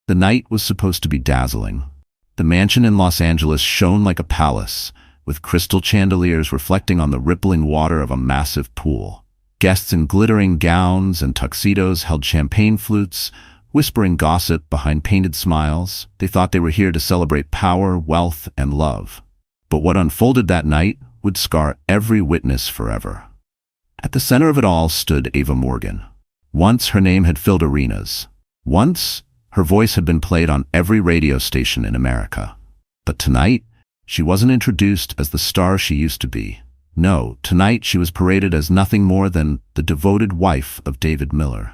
The night was supposed to be dazzling. The mansion in Los Angeles shone like a palace, with crystal chandeliers reflecting on the rippling water of a massive pool. Guests in glittering gowns and tuxedos held champagne flutes, whispering gossip behind painted smiles. They thought they were here to celebrate power, wealth, and love. But what unfolded that night would scar every witness forever. At the center of it all stood Ava Morgan. Once her name had filled arenas. Once her voice had been played on every radio station in America. But tonight, she wasn't introduced as the star she used to be. No, tonight she was paraded as nothing more than the devoted wife of David Miller.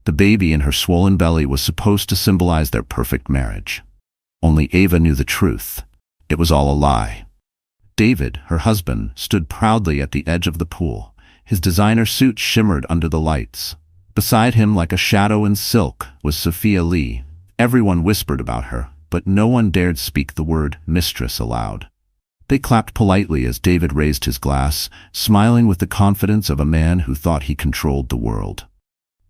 The baby in her swollen belly was supposed to symbolize their perfect marriage. Only Ava knew the truth. It was all a lie. David, her husband, stood proudly at the edge of the pool. His designer suit shimmered under the lights. Beside him, like a shadow in silk, was Sophia Lee. Everyone whispered about her, but no one dared speak the word mistress aloud. They clapped politely as David raised his glass, smiling with the confidence of a man who thought he controlled the world.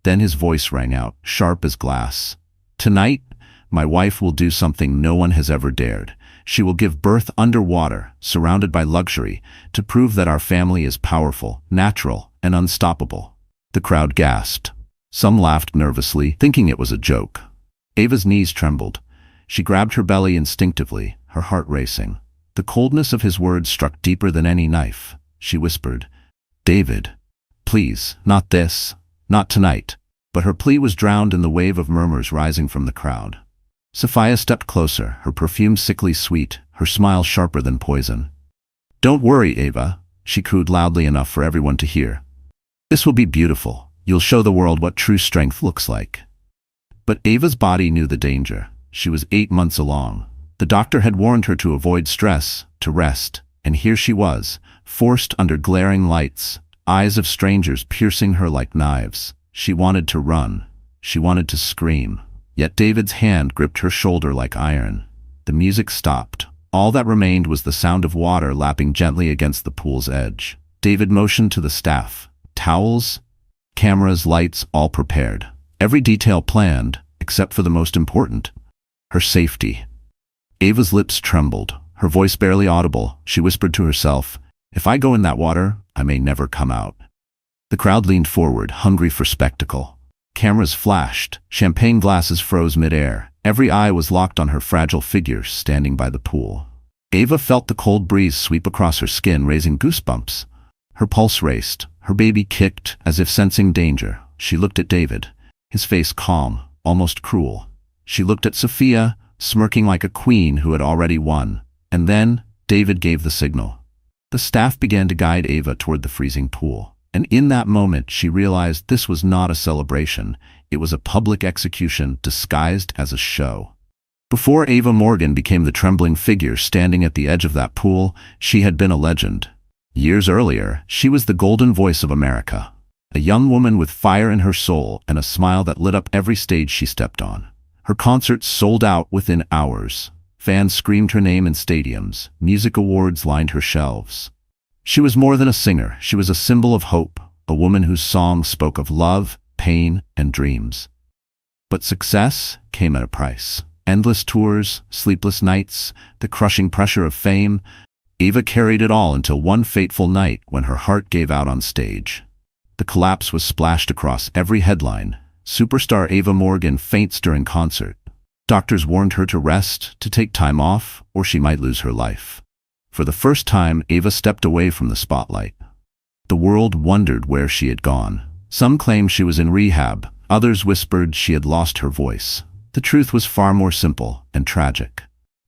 Then his voice rang out, sharp as glass. "Tonight, my wife will do something no one has ever dared. She will give birth underwater, surrounded by luxury, to prove that our family is powerful, natural, and unstoppable." The crowd gasped. Some laughed nervously, thinking it was a joke. Ava's knees trembled. She grabbed her belly instinctively, her heart racing. The coldness of his words struck deeper than any knife. She whispered, "David, please, not this, not tonight." But her plea was drowned in the wave of murmurs rising from the crowd. Sophia stepped closer, her perfume sickly sweet, her smile sharper than poison. "Don't worry, Ava," she cooed loudly enough for everyone to hear. "This will be beautiful. You'll show the world what true strength looks like." But Ava's body knew the danger. She was 8 months along. The doctor had warned her to avoid stress, to rest, and here she was, forced under glaring lights, eyes of strangers piercing her like knives. She wanted to run. She wanted to scream. Yet David's hand gripped her shoulder like iron. The music stopped. All that remained was the sound of water lapping gently against the pool's edge. David motioned to the staff. Towels, cameras, lights, all prepared. Every detail planned, except for the most important, her safety. Ava's lips trembled, her voice barely audible. She whispered to herself, "If I go in that water, I may never come out." The crowd leaned forward, hungry for spectacle. Cameras flashed, champagne glasses froze midair. Every eye was locked on her fragile figure standing by the pool. Ava felt the cold breeze sweep across her skin, raising goosebumps. Her pulse raced, her baby kicked as if sensing danger. She looked at David, his face calm, almost cruel. She looked at Sophia, smirking like a queen who had already won. And then, David gave the signal. The staff began to guide Ava toward the freezing pool. And in that moment, she realized this was not a celebration. It was a public execution disguised as a show. Before Ava Morgan became the trembling figure standing at the edge of that pool, she had been a legend. Years earlier, she was the golden voice of America. A young woman with fire in her soul and a smile that lit up every stage she stepped on. Her concerts sold out within hours. Fans screamed her name in stadiums. Music awards lined her shelves. She was more than a singer. She was a symbol of hope, a woman whose songs spoke of love, pain, and dreams. But success came at a price. Endless tours, sleepless nights, the crushing pressure of fame. Ava carried it all until one fateful night when her heart gave out on stage. The collapse was splashed across every headline. Superstar Ava Morgan faints during concert. Doctors warned her to rest, to take time off, or she might lose her life. For the first time, Ava stepped away from the spotlight. The world wondered where she had gone. Some claimed she was in rehab. Others whispered she had lost her voice. The truth was far more simple and tragic.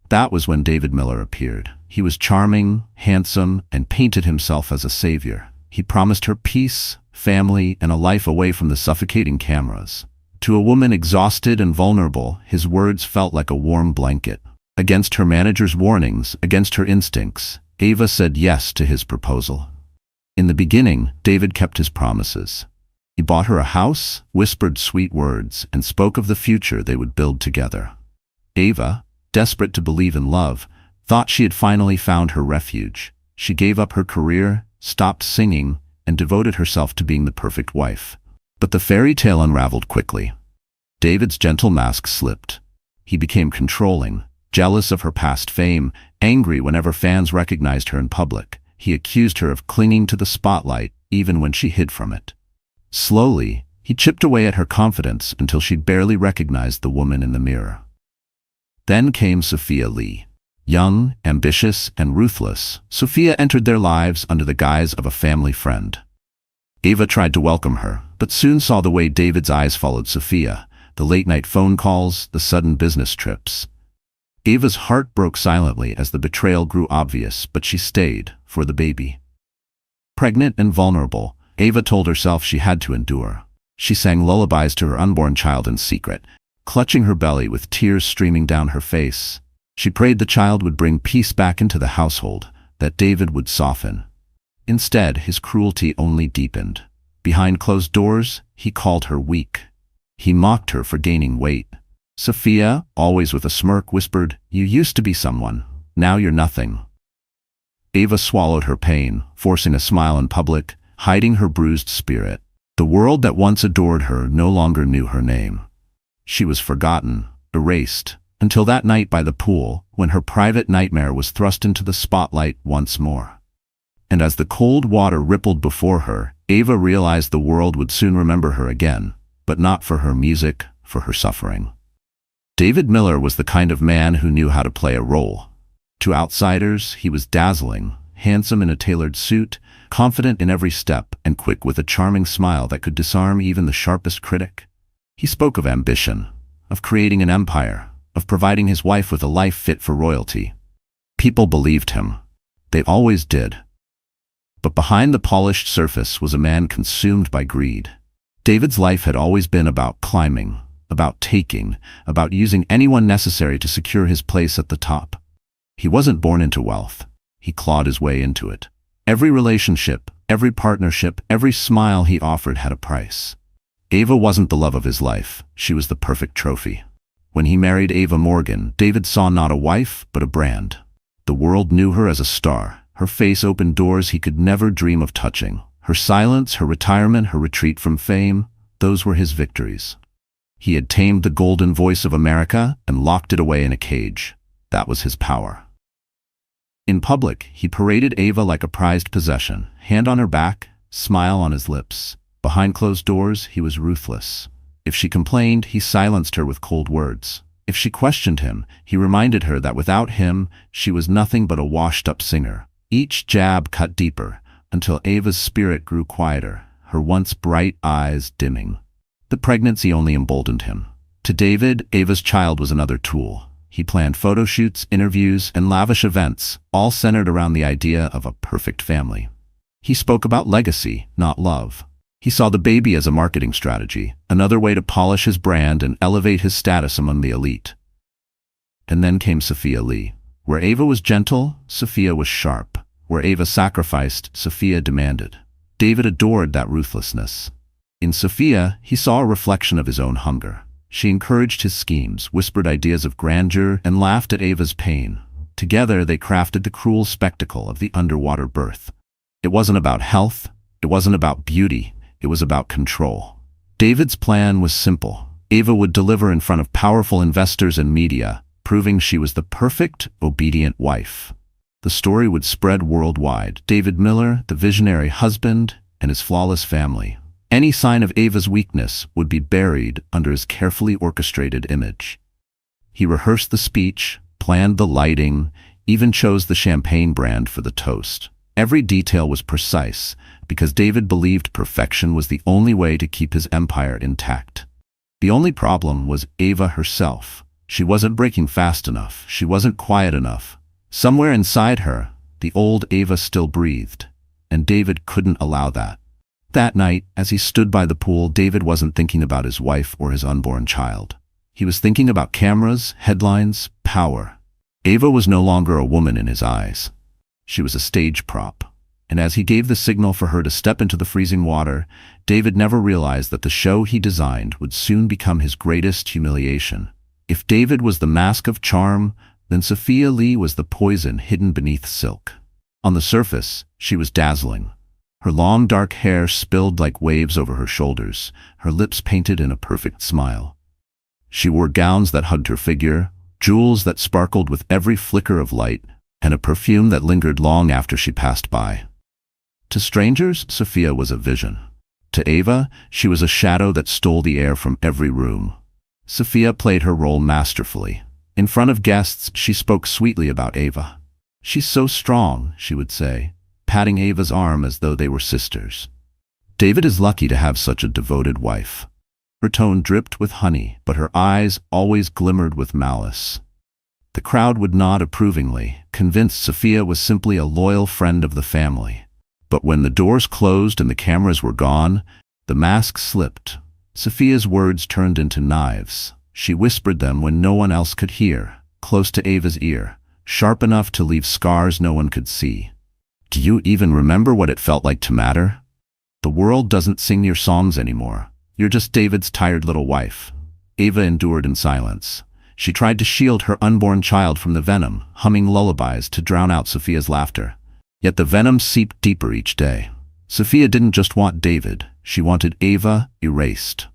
That was when David Miller appeared. He was charming, handsome, and painted himself as a savior. He promised her peace, family, and a life away from the suffocating cameras. To a woman exhausted and vulnerable, his words felt like a warm blanket. Against her manager's warnings, against her instincts, Ava said yes to his proposal. In the beginning, David kept his promises. He bought her a house, whispered sweet words, and spoke of the future they would build together. Ava, desperate to believe in love, thought she had finally found her refuge. She gave up her career, stopped singing, and devoted herself to being the perfect wife. But the fairy tale unraveled quickly. David's gentle mask slipped. He became controlling, jealous of her past fame, angry whenever fans recognized her in public. He accused her of clinging to the spotlight, even when she hid from it. Slowly, he chipped away at her confidence until she'd barely recognized the woman in the mirror. Then came Sophia Lee. Young, ambitious, and ruthless, Sophia entered their lives under the guise of a family friend. Ava tried to welcome her, but soon saw the way David's eyes followed Sophia, the late-night phone calls, the sudden business trips. Ava's heart broke silently as the betrayal grew obvious, but she stayed for the baby. Pregnant and vulnerable, Ava told herself she had to endure. She sang lullabies to her unborn child in secret, clutching her belly with tears streaming down her face. She prayed the child would bring peace back into the household, that David would soften. Instead, his cruelty only deepened. Behind closed doors, he called her weak. He mocked her for gaining weight. Sophia, always with a smirk, whispered, "You used to be someone. Now you're nothing." Ava swallowed her pain, forcing a smile in public, hiding her bruised spirit. The world that once adored her no longer knew her name. She was forgotten, erased, until that night by the pool, when her private nightmare was thrust into the spotlight once more. And as the cold water rippled before her, Ava realized the world would soon remember her again, but not for her music, for her suffering. David Miller was the kind of man who knew how to play a role. To outsiders, he was dazzling, handsome in a tailored suit, confident in every step, and quick with a charming smile that could disarm even the sharpest critic. He spoke of ambition, of creating an empire, of providing his wife with a life fit for royalty. People believed him. They always did. But behind the polished surface was a man consumed by greed. David's life had always been about climbing, about taking, about using anyone necessary to secure his place at the top. He wasn't born into wealth. He clawed his way into it. Every relationship, every partnership, every smile he offered had a price. Ava wasn't the love of his life. She was the perfect trophy. When he married Ava Morgan, David saw not a wife, but a brand. The world knew her as a star. Her face opened doors he could never dream of touching. Her silence, her retirement, her retreat from fame, those were his victories. He had tamed the golden voice of America and locked it away in a cage. That was his power. In public, he paraded Ava like a prized possession, hand on her back, smile on his lips. Behind closed doors, he was ruthless. If she complained, he silenced her with cold words. If she questioned him, he reminded her that without him, she was nothing but a washed-up singer. Each jab cut deeper, until Ava's spirit grew quieter, her once bright eyes dimming. The pregnancy only emboldened him. To David, Ava's child was another tool. He planned photo shoots, interviews, and lavish events, all centered around the idea of a perfect family. He spoke about legacy, not love. He saw the baby as a marketing strategy, another way to polish his brand and elevate his status among the elite. And then came Sophia Lee. Where Ava was gentle, Sophia was sharp. Where Ava sacrificed, Sophia demanded. David adored that ruthlessness. In Sophia, he saw a reflection of his own hunger. She encouraged his schemes, whispered ideas of grandeur, and laughed at Ava's pain. Together, they crafted the cruel spectacle of the underwater birth. It wasn't about health. It wasn't about beauty. It was about control. David's plan was simple. Ava would deliver in front of powerful investors and media, proving she was the perfect, obedient wife. The story would spread worldwide. David Miller, the visionary husband, and his flawless family. Any sign of Ava's weakness would be buried under his carefully orchestrated image. He rehearsed the speech, planned the lighting, even chose the champagne brand for the toast. Every detail was precise, because David believed perfection was the only way to keep his empire intact. The only problem was Ava herself. She wasn't breaking fast enough. She wasn't quiet enough. Somewhere inside her, the old Ava still breathed, and David couldn't allow that. That night, as he stood by the pool, David wasn't thinking about his wife or his unborn child. He was thinking about cameras, headlines, power. Ava was no longer a woman in his eyes. She was a stage prop. And as he gave the signal for her to step into the freezing water, David never realized that the show he designed would soon become his greatest humiliation. If David was the mask of charm, then Sophia Lee was the poison hidden beneath silk. On the surface, she was dazzling. Her long dark hair spilled like waves over her shoulders, her lips painted in a perfect smile. She wore gowns that hugged her figure, jewels that sparkled with every flicker of light, and a perfume that lingered long after she passed by. To strangers, Sophia was a vision. To Ava, she was a shadow that stole the air from every room. Sophia played her role masterfully. In front of guests, she spoke sweetly about Ava. "She's so strong," she would say, patting Ava's arm as though they were sisters. "David is lucky to have such a devoted wife." Her tone dripped with honey, but her eyes always glimmered with malice. The crowd would nod approvingly, convinced Sophia was simply a loyal friend of the family. But when the doors closed and the cameras were gone, the mask slipped. Sophia's words turned into knives. She whispered them when no one else could hear, close to Ava's ear, sharp enough to leave scars no one could see. "Do you even remember what it felt like to matter? The world doesn't sing your songs anymore. You're just David's tired little wife." Ava endured in silence. She tried to shield her unborn child from the venom, humming lullabies to drown out Sophia's laughter. Yet the venom seeped deeper each day. Sophia didn't just want David, she wanted Ava erased.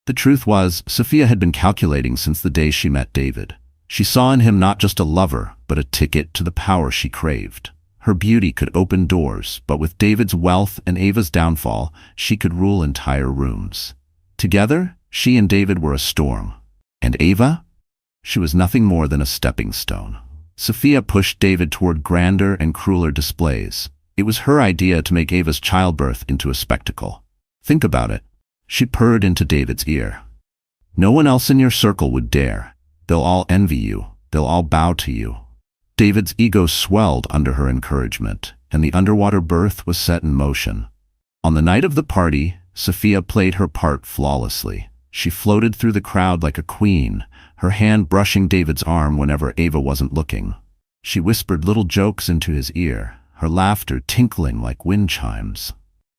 The truth was, Sophia had been calculating since the day she met David. She saw in him not just a lover, but a ticket to the power she craved. Her beauty could open doors, but with David's wealth and Ava's downfall, she could rule entire rooms. Together, she and David were a storm. And Ava? She was nothing more than a stepping stone. Sophia pushed David toward grander and crueler displays. It was her idea to make Ava's childbirth into a spectacle. "Think about it," she purred into David's ear. "No one else in your circle would dare. They'll all envy you. They'll all bow to you." David's ego swelled under her encouragement, and the underwater birth was set in motion. On the night of the party, Sophia played her part flawlessly. She floated through the crowd like a queen, her hand brushing David's arm whenever Ava wasn't looking. She whispered little jokes into his ear, her laughter tinkling like wind chimes.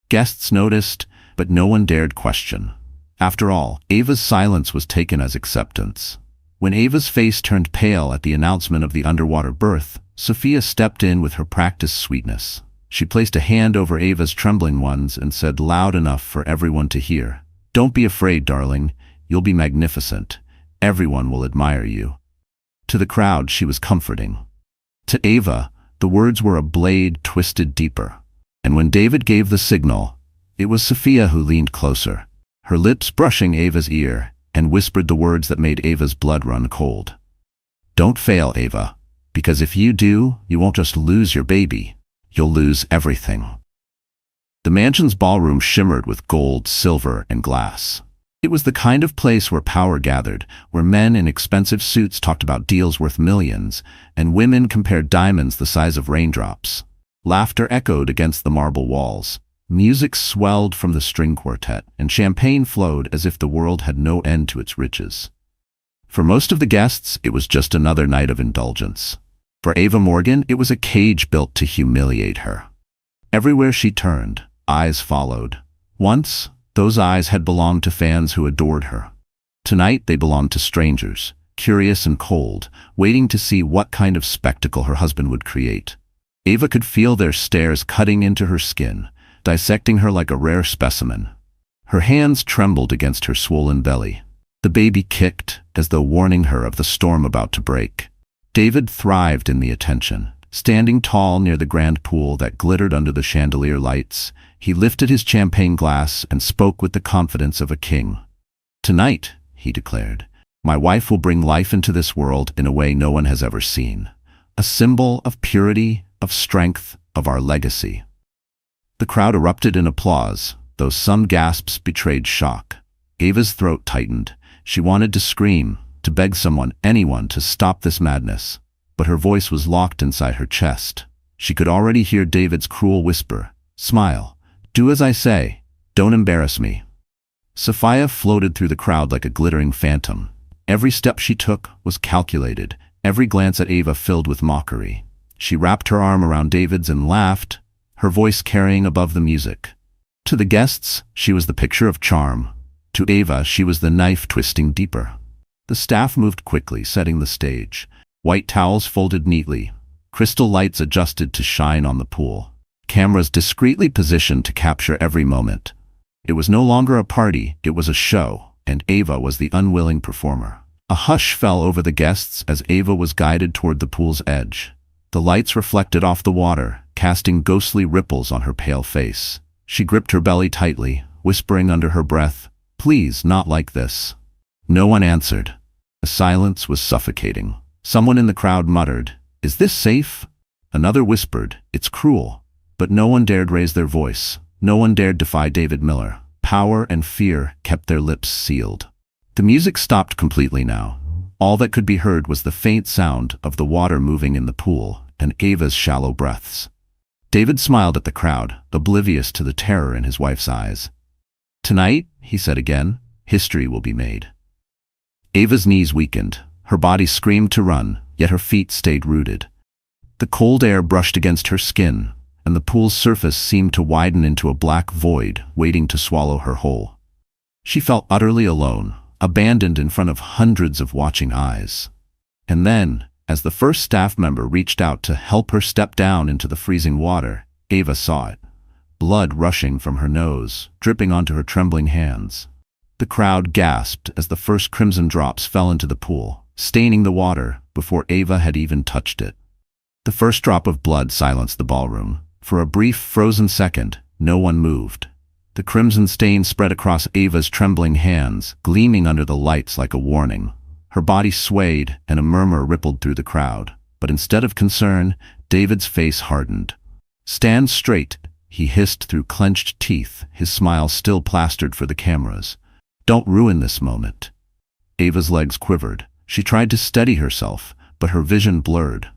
Guests noticed, but no one dared question. After all, Ava's silence was taken as acceptance. When Ava's face turned pale at the announcement of the underwater birth, Sophia stepped in with her practiced sweetness. She placed a hand over Ava's trembling ones and said loud enough for everyone to hear, "Don't be afraid, darling. You'll be magnificent. Everyone will admire you." To the crowd, she was comforting. To Ava, the words were a blade twisted deeper. And when David gave the signal, it was Sophia who leaned closer, her lips brushing Ava's ear, and whispered the words that made Ava's blood run cold. "Don't fail, Ava, because if you do, you won't just lose your baby, you'll lose everything." The mansion's ballroom shimmered with gold, silver, and glass. It was the kind of place where power gathered, where men in expensive suits talked about deals worth millions, and women compared diamonds the size of raindrops. Laughter echoed against the marble walls. Music swelled from the string quartet, and champagne flowed as if the world had no end to its riches. For most of the guests, it was just another night of indulgence. For Ava Morgan, it was a cage built to humiliate her. Everywhere she turned, eyes followed. Once, those eyes had belonged to fans who adored her. Tonight, they belonged to strangers, curious and cold, waiting to see what kind of spectacle her husband would create. Ava could feel their stares cutting into her skin, dissecting her like a rare specimen. Her hands trembled against her swollen belly. The baby kicked, as though warning her of the storm about to break. David thrived in the attention. Standing tall near the grand pool that glittered under the chandelier lights, he lifted his champagne glass and spoke with the confidence of a king. "Tonight," he declared, "my wife will bring life into this world in a way no one has ever seen. A symbol of purity, of strength, of our legacy." The crowd erupted in applause, though some gasps betrayed shock. Ava's throat tightened. She wanted to scream, to beg someone, anyone, to stop this madness. But her voice was locked inside her chest. She could already hear David's cruel whisper, "Smile. Do as I say. Don't embarrass me." Sophia floated through the crowd like a glittering phantom. Every step she took was calculated, every glance at Ava filled with mockery. She wrapped her arm around David's and laughed, her voice carrying above the music. To the guests, she was the picture of charm. To Ava, she was the knife twisting deeper. The staff moved quickly, setting the stage. White towels folded neatly, crystal lights adjusted to shine on the pool, cameras discreetly positioned to capture every moment. It was no longer a party, it was a show. and Ava was the unwilling performer. A hush fell over the guests as Ava was guided toward the pool's edge. The lights reflected off the water, casting ghostly ripples on her pale face. She gripped her belly tightly, whispering under her breath, "Please, not like this." No one answered. The silence was suffocating. Someone in the crowd muttered, "Is this safe?" Another whispered, "It's cruel." But no one dared raise their voice. No one dared defy David Miller. Power and fear kept their lips sealed. The music stopped completely now. All that could be heard was the faint sound of the water moving in the pool and Ava's shallow breaths. David smiled at the crowd, oblivious to the terror in his wife's eyes. "Tonight," he said again, "history will be made." Ava's knees weakened. Her body screamed to run, yet her feet stayed rooted. The cold air brushed against her skin, and the pool's surface seemed to widen into a black void waiting to swallow her whole. She felt utterly alone, abandoned in front of hundreds of watching eyes. And then, as the first staff member reached out to help her step down into the freezing water, Ava saw it. Blood rushing from her nose, dripping onto her trembling hands. The crowd gasped as the first crimson drops fell into the pool, staining the water before Ava had even touched it. The first drop of blood silenced the ballroom. For a brief, frozen second, no one moved. The crimson stain spread across Ava's trembling hands, gleaming under the lights like a warning. Her body swayed, and a murmur rippled through the crowd. But instead of concern, David's face hardened. "Stand straight," he hissed through clenched teeth, his smile still plastered for the cameras. "Don't ruin this moment." Ava's legs quivered. She tried to steady herself, but her vision blurred.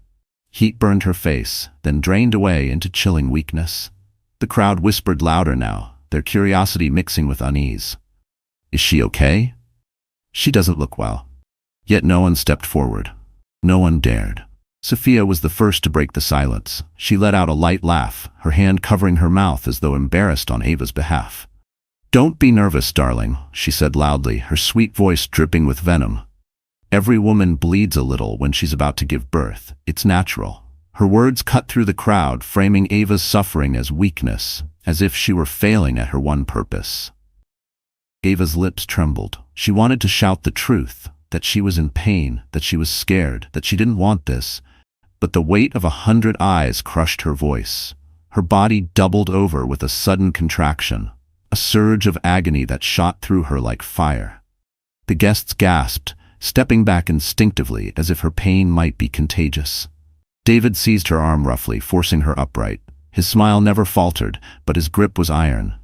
Heat burned her face, then drained away into chilling weakness. The crowd whispered louder now, their curiosity mixing with unease. "Is she okay?" "She doesn't look well." Yet no one stepped forward. No one dared. Sophia was the first to break the silence. She let out a light laugh, her hand covering her mouth as though embarrassed on Ava's behalf. "Don't be nervous, darling," she said loudly, her sweet voice dripping with venom. "Every woman bleeds a little when she's about to give birth. It's natural." Her words cut through the crowd, framing Ava's suffering as weakness, as if she were failing at her one purpose. Ava's lips trembled. She wanted to shout the truth, that she was in pain, that she was scared, that she didn't want this. But the weight of 100 eyes crushed her voice. Her body doubled over with a sudden contraction, a surge of agony that shot through her like fire. The guests gasped, stepping back instinctively as if her pain might be contagious. David seized her arm roughly, forcing her upright. His smile never faltered, but his grip was iron.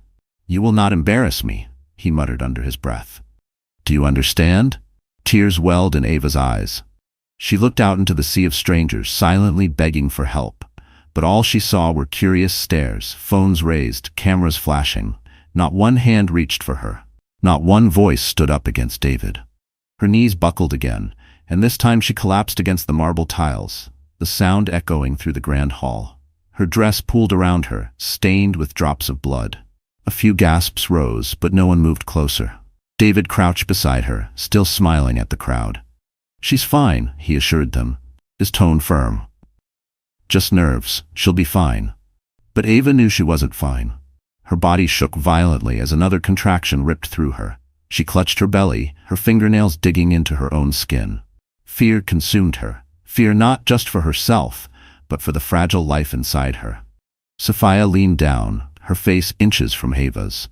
"You will not embarrass me," he muttered under his breath. "Do you understand?" Tears welled in Ava's eyes. She looked out into the sea of strangers, silently begging for help. But all she saw were curious stares, phones raised, cameras flashing. Not one hand reached for her. Not one voice stood up against David. Her knees buckled again, and this time she collapsed against the marble tiles, the sound echoing through the grand hall. Her dress pooled around her, stained with drops of blood. A few gasps rose, but no one moved closer. David crouched beside her, still smiling at the crowd. "She's fine," he assured them, his tone firm. "Just nerves. She'll be fine." But Ava knew she wasn't fine. Her body shook violently as another contraction ripped through her. She clutched her belly, her fingernails digging into her own skin. Fear consumed her. Fear not just for herself, but for the fragile life inside her. Sophia leaned down, her face inches from Ava's.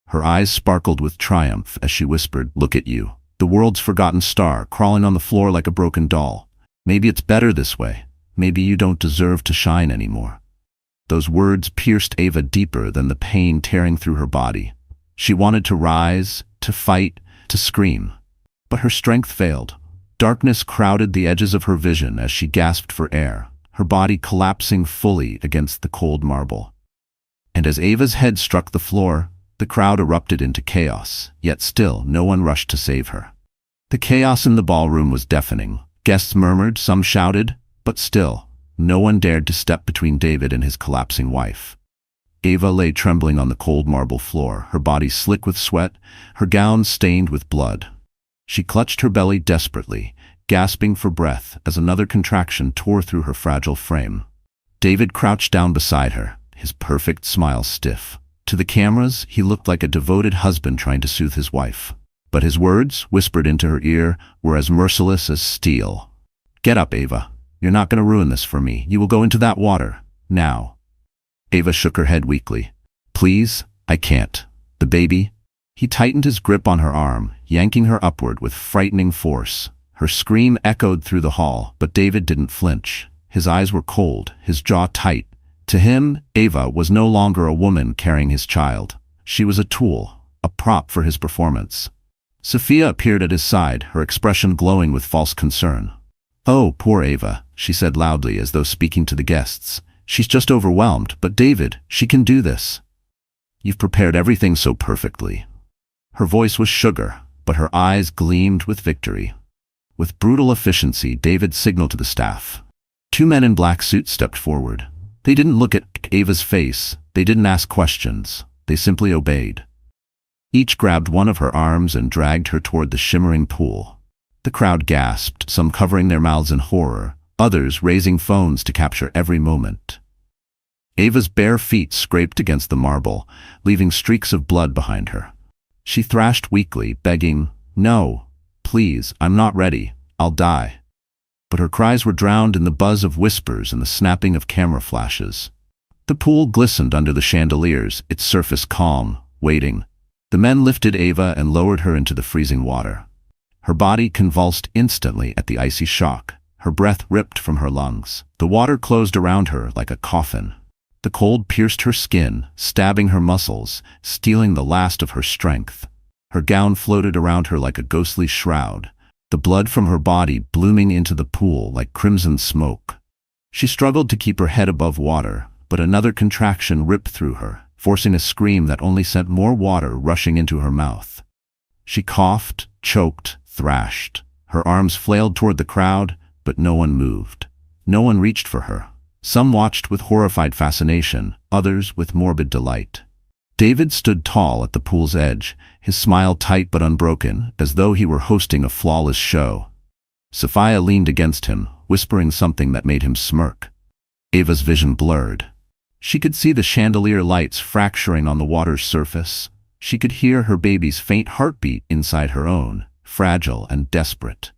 Her eyes sparkled with triumph as she whispered, "Look at you, the world's forgotten star, crawling on the floor like a broken doll. Maybe it's better this way. Maybe you don't deserve to shine anymore." Those words pierced Ava deeper than the pain tearing through her body. She wanted to rise, to fight, to scream. But her strength failed. Darkness crowded the edges of her vision as she gasped for air, her body collapsing fully against the cold marble. And as Ava's head struck the floor, the crowd erupted into chaos, yet still no one rushed to save her. The chaos in the ballroom was deafening. Guests murmured, some shouted, but still, no one dared to step between David and his collapsing wife. Ava lay trembling on the cold marble floor, her body slick with sweat, her gown stained with blood. She clutched her belly desperately, gasping for breath as another contraction tore through her fragile frame. David crouched down beside her, his perfect smile stiff. To the cameras, he looked like a devoted husband trying to soothe his wife. But his words, whispered into her ear, were as merciless as steel. "Get up, Ava. You're not going to ruin this for me. You will go into that water. Now." Ava shook her head weakly. "Please, I can't. The baby." He tightened his grip on her arm, yanking her upward with frightening force. Her scream echoed through the hall, but David didn't flinch. His eyes were cold, his jaw tight. To him, Ava was no longer a woman carrying his child. She was a tool, a prop for his performance. Sophia appeared at his side, her expression glowing with false concern. "Oh, poor Ava," she said loudly as though speaking to the guests. "She's just overwhelmed, but David, she can do this. You've prepared everything so perfectly." Her voice was sugar, but her eyes gleamed with victory. With brutal efficiency, David signaled to the staff. 2 men in black suits stepped forward. They didn't look at Ava's face, they didn't ask questions, they simply obeyed. Each grabbed one of her arms and dragged her toward the shimmering pool. The crowd gasped, some covering their mouths in horror, others raising phones to capture every moment. Ava's bare feet scraped against the marble, leaving streaks of blood behind her. She thrashed weakly, begging, "No, please, I'm not ready, I'll die." But her cries were drowned in the buzz of whispers and the snapping of camera flashes. The pool glistened under the chandeliers, its surface calm, waiting. The men lifted Ava and lowered her into the freezing water. Her body convulsed instantly at the icy shock. Her breath ripped from her lungs. The water closed around her like a coffin. The cold pierced her skin, stabbing her muscles, stealing the last of her strength. Her gown floated around her like a ghostly shroud, the blood from her body blooming into the pool like crimson smoke. She struggled to keep her head above water, but another contraction ripped through her, forcing a scream that only sent more water rushing into her mouth. She coughed, choked, thrashed. Her arms flailed toward the crowd, but no one moved. No one reached for her. Some watched with horrified fascination, others with morbid delight. David stood tall at the pool's edge, his smile tight but unbroken, as though he were hosting a flawless show. Sophia leaned against him, whispering something that made him smirk. Ava's vision blurred. She could see the chandelier lights fracturing on the water's surface. She could hear her baby's faint heartbeat inside her own, fragile and desperate.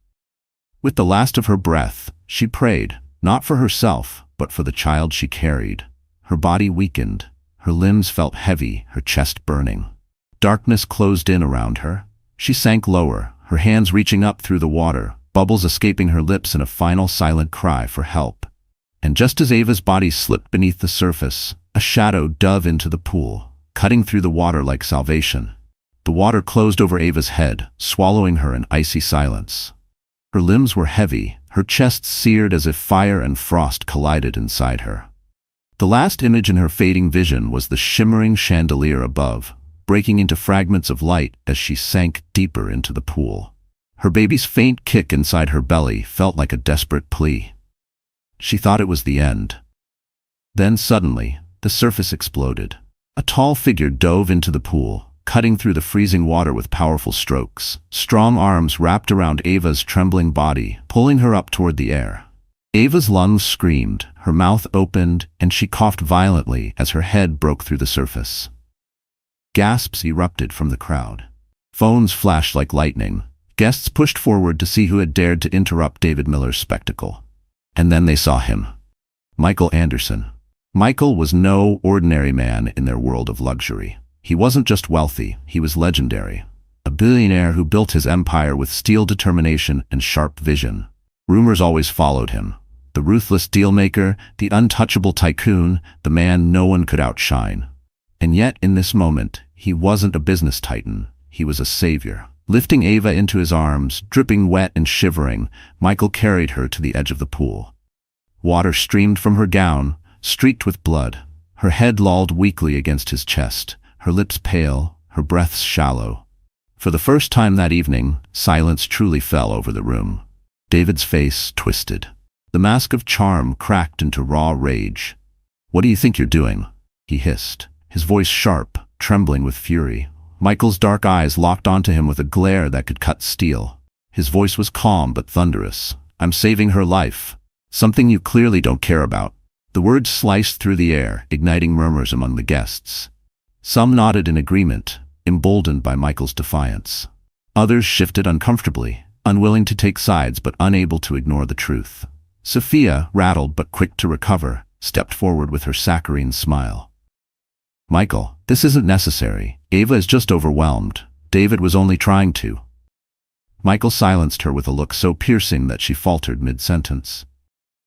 With the last of her breath, she prayed, not for herself, but for the child she carried. Her body weakened. Her limbs felt heavy, her chest burning. Darkness closed in around her. She sank lower, her hands reaching up through the water, bubbles escaping her lips in a final silent cry for help. And just as Ava's body slipped beneath the surface, a shadow dove into the pool, cutting through the water like salvation. The water closed over Ava's head, swallowing her in icy silence. Her limbs were heavy, her chest seared as if fire and frost collided inside her. The last image in her fading vision was the shimmering chandelier above, breaking into fragments of light as she sank deeper into the pool. Her baby's faint kick inside her belly felt like a desperate plea. She thought it was the end. Then suddenly, the surface exploded. A tall figure dove into the pool, cutting through the freezing water with powerful strokes. Strong arms wrapped around Ava's trembling body, pulling her up toward the air. Ava's lungs screamed, her mouth opened, and she coughed violently as her head broke through the surface. Gasps erupted from the crowd. Phones flashed like lightning. Guests pushed forward to see who had dared to interrupt David Miller's spectacle. And then they saw him. Michael Anderson. Michael was no ordinary man in their world of luxury. He wasn't just wealthy, he was legendary. A billionaire who built his empire with steel determination and sharp vision. Rumors always followed him. The ruthless dealmaker, the untouchable tycoon, the man no one could outshine. And yet, in this moment, he wasn't a business titan. He was a savior. Lifting Ava into his arms, dripping wet and shivering, Michael carried her to the edge of the pool. Water streamed from her gown, streaked with blood. Her head lolled weakly against his chest, her lips pale, her breaths shallow. For the first time that evening, silence truly fell over the room. David's face twisted. The mask of charm cracked into raw rage. "What do you think you're doing?" he hissed, his voice sharp, trembling with fury. Michael's dark eyes locked onto him with a glare that could cut steel. His voice was calm but thunderous. "I'm saving her life. Something you clearly don't care about." The words sliced through the air, igniting murmurs among the guests. Some nodded in agreement, emboldened by Michael's defiance. Others shifted uncomfortably, unwilling to take sides but unable to ignore the truth. Sophia, rattled but quick to recover, stepped forward with her saccharine smile. "Michael, this isn't necessary. Ava is just overwhelmed. David was only trying to." Michael silenced her with a look so piercing that she faltered mid-sentence.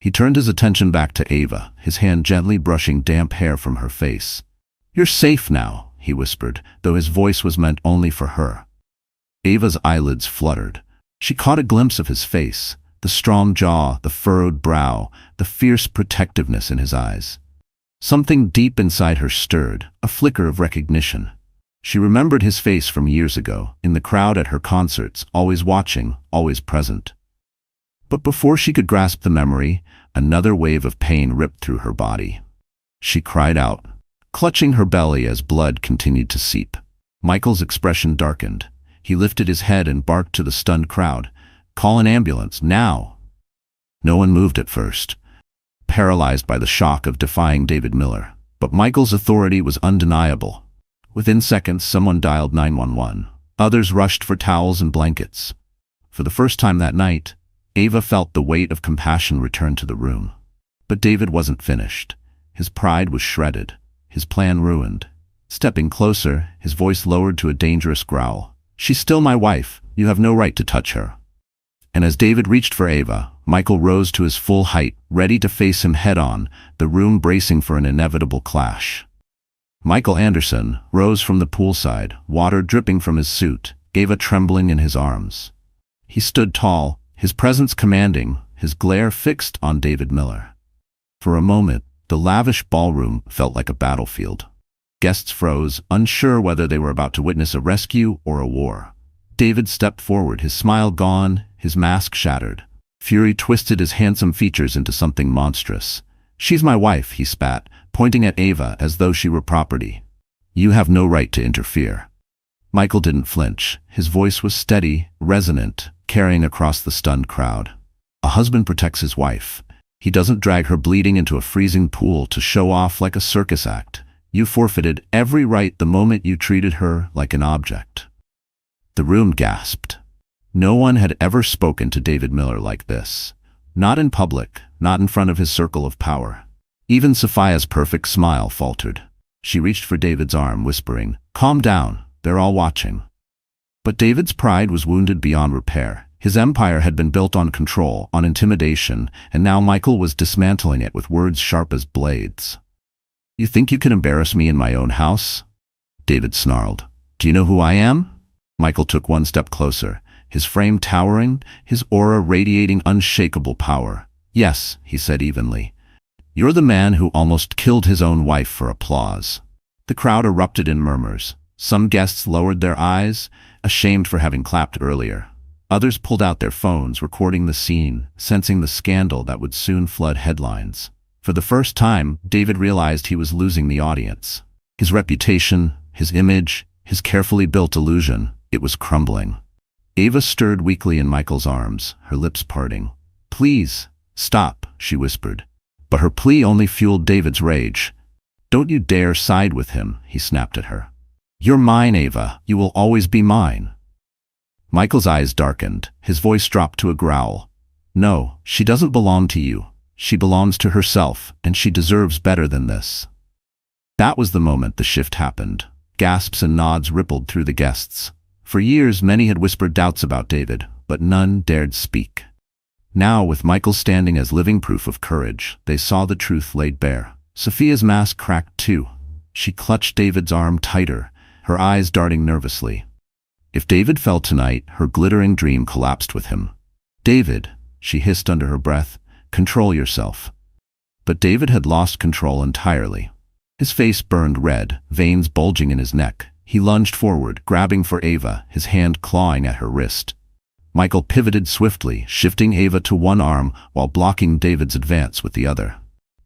He turned his attention back to Ava, his hand gently brushing damp hair from her face. "You're safe now," he whispered, though his voice was meant only for her. Ava's eyelids fluttered. She caught a glimpse of his face, the strong jaw, the furrowed brow, the fierce protectiveness in his eyes. Something deep inside her stirred, a flicker of recognition. She remembered his face from years ago, in the crowd at her concerts, always watching, always present. But before she could grasp the memory, another wave of pain ripped through her body. She cried out, clutching her belly as blood continued to seep. Michael's expression darkened. He lifted his head and barked to the stunned crowd, "Call an ambulance, now!" No one moved at first, paralyzed by the shock of defying David Miller. But Michael's authority was undeniable. Within seconds, someone dialed 911. Others rushed for towels and blankets. For the first time that night, Ava felt the weight of compassion return to the room. But David wasn't finished. His pride was shredded, his plan ruined. Stepping closer, his voice lowered to a dangerous growl. "She's still my wife. You have no right to touch her." And as David reached for Ava, Michael rose to his full height, ready to face him head-on, the room bracing for an inevitable clash. Michael Anderson rose from the poolside, water dripping from his suit, Ava trembling in his arms. He stood tall, his presence commanding, his glare fixed on David Miller. For a moment, the lavish ballroom felt like a battlefield. Guests froze, unsure whether they were about to witness a rescue or a war. David stepped forward, his smile gone, his mask shattered. Fury twisted his handsome features into something monstrous. "She's my wife," he spat, pointing at Ava as though she were property. "You have no right to interfere." Michael didn't flinch. His voice was steady, resonant, carrying across the stunned crowd. "A husband protects his wife. He doesn't drag her bleeding into a freezing pool to show off like a circus act. You forfeited every right the moment you treated her like an object." The room gasped. No one had ever spoken to David Miller like this. Not in public, not in front of his circle of power. Even Sophia's perfect smile faltered. She reached for David's arm, whispering, "Calm down, they're all watching." But David's pride was wounded beyond repair. His empire had been built on control, on intimidation, and now Michael was dismantling it with words sharp as blades. "You think you can embarrass me in my own house?" David snarled. "Do you know who I am?" Michael took one step closer, his frame towering, his aura radiating unshakable power. "Yes," he said evenly. "You're the man who almost killed his own wife for applause." The crowd erupted in murmurs. Some guests lowered their eyes, ashamed for having clapped earlier. Others pulled out their phones, recording the scene, sensing the scandal that would soon flood headlines. For the first time, David realized he was losing the audience. His reputation, his image, his carefully built illusion, it was crumbling. Ava stirred weakly in Michael's arms, her lips parting. "Please, stop," she whispered. But her plea only fueled David's rage. "Don't you dare side with him," he snapped at her. "You're mine, Ava. You will always be mine." Michael's eyes darkened, his voice dropped to a growl. "No, she doesn't belong to you. She belongs to herself, and she deserves better than this." That was the moment the shift happened. Gasps and nods rippled through the guests. For years, many had whispered doubts about David, but none dared speak. Now, with Michael standing as living proof of courage, they saw the truth laid bare. Sophia's mask cracked too. She clutched David's arm tighter, her eyes darting nervously. If David fell tonight, her glittering dream collapsed with him. "David," she hissed under her breath, "control yourself." But David had lost control entirely. His face burned red, veins bulging in his neck. He lunged forward, grabbing for Ava, his hand clawing at her wrist. Michael pivoted swiftly, shifting Ava to one arm while blocking David's advance with the other.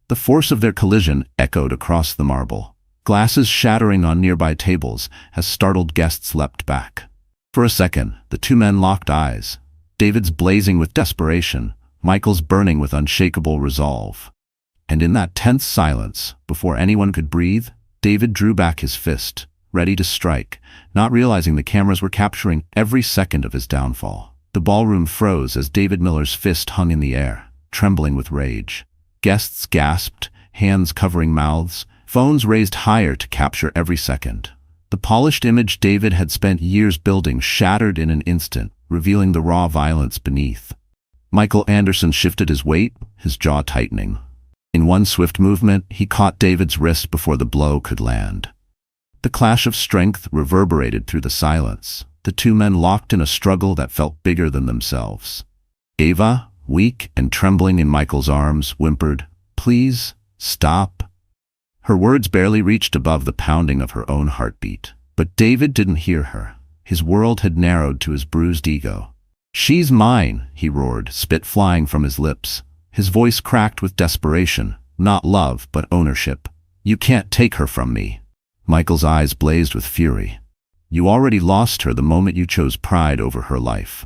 The force of their collision echoed across the marble. Glasses shattering on nearby tables as startled guests leapt back. For a second, the two men locked eyes. David's blazing with desperation, Michael's burning with unshakable resolve. And in that tense silence, before anyone could breathe, David drew back his fist, ready to strike, not realizing the cameras were capturing every second of his downfall. The ballroom froze as David Miller's fist hung in the air, trembling with rage. Guests gasped, hands covering mouths, phones raised higher to capture every second. The polished image David had spent years building shattered in an instant, revealing the raw violence beneath. Michael Anderson shifted his weight, his jaw tightening. In one swift movement, he caught David's wrist before the blow could land. The clash of strength reverberated through the silence, the two men locked in a struggle that felt bigger than themselves. Ava, weak and trembling in Michael's arms, whimpered, "Please, stop." Her words barely reached above the pounding of her own heartbeat. But David didn't hear her. His world had narrowed to his bruised ego. "She's mine," he roared, spit flying from his lips. His voice cracked with desperation, not love, but ownership. "You can't take her from me." Michael's eyes blazed with fury. "You already lost her the moment you chose pride over her life."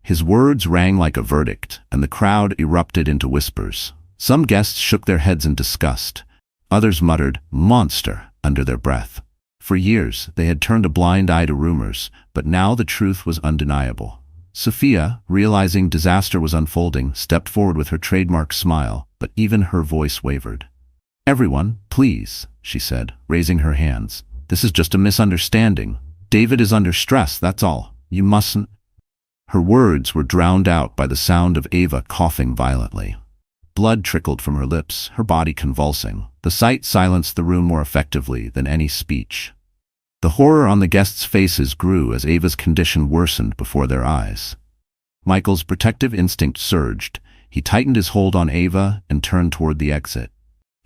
His words rang like a verdict, and the crowd erupted into whispers. Some guests shook their heads in disgust. Others muttered, "Monster," under their breath. For years, they had turned a blind eye to rumors, but now the truth was undeniable. Sophia, realizing disaster was unfolding, stepped forward with her trademark smile, but even her voice wavered. "Everyone, please," she said, raising her hands. "This is just a misunderstanding. David is under stress, that's all. You mustn't—" Her words were drowned out by the sound of Ava coughing violently. Blood trickled from her lips, her body convulsing. The sight silenced the room more effectively than any speech. The horror on the guests' faces grew as Ava's condition worsened before their eyes. Michael's protective instinct surged. He tightened his hold on Ava and turned toward the exit.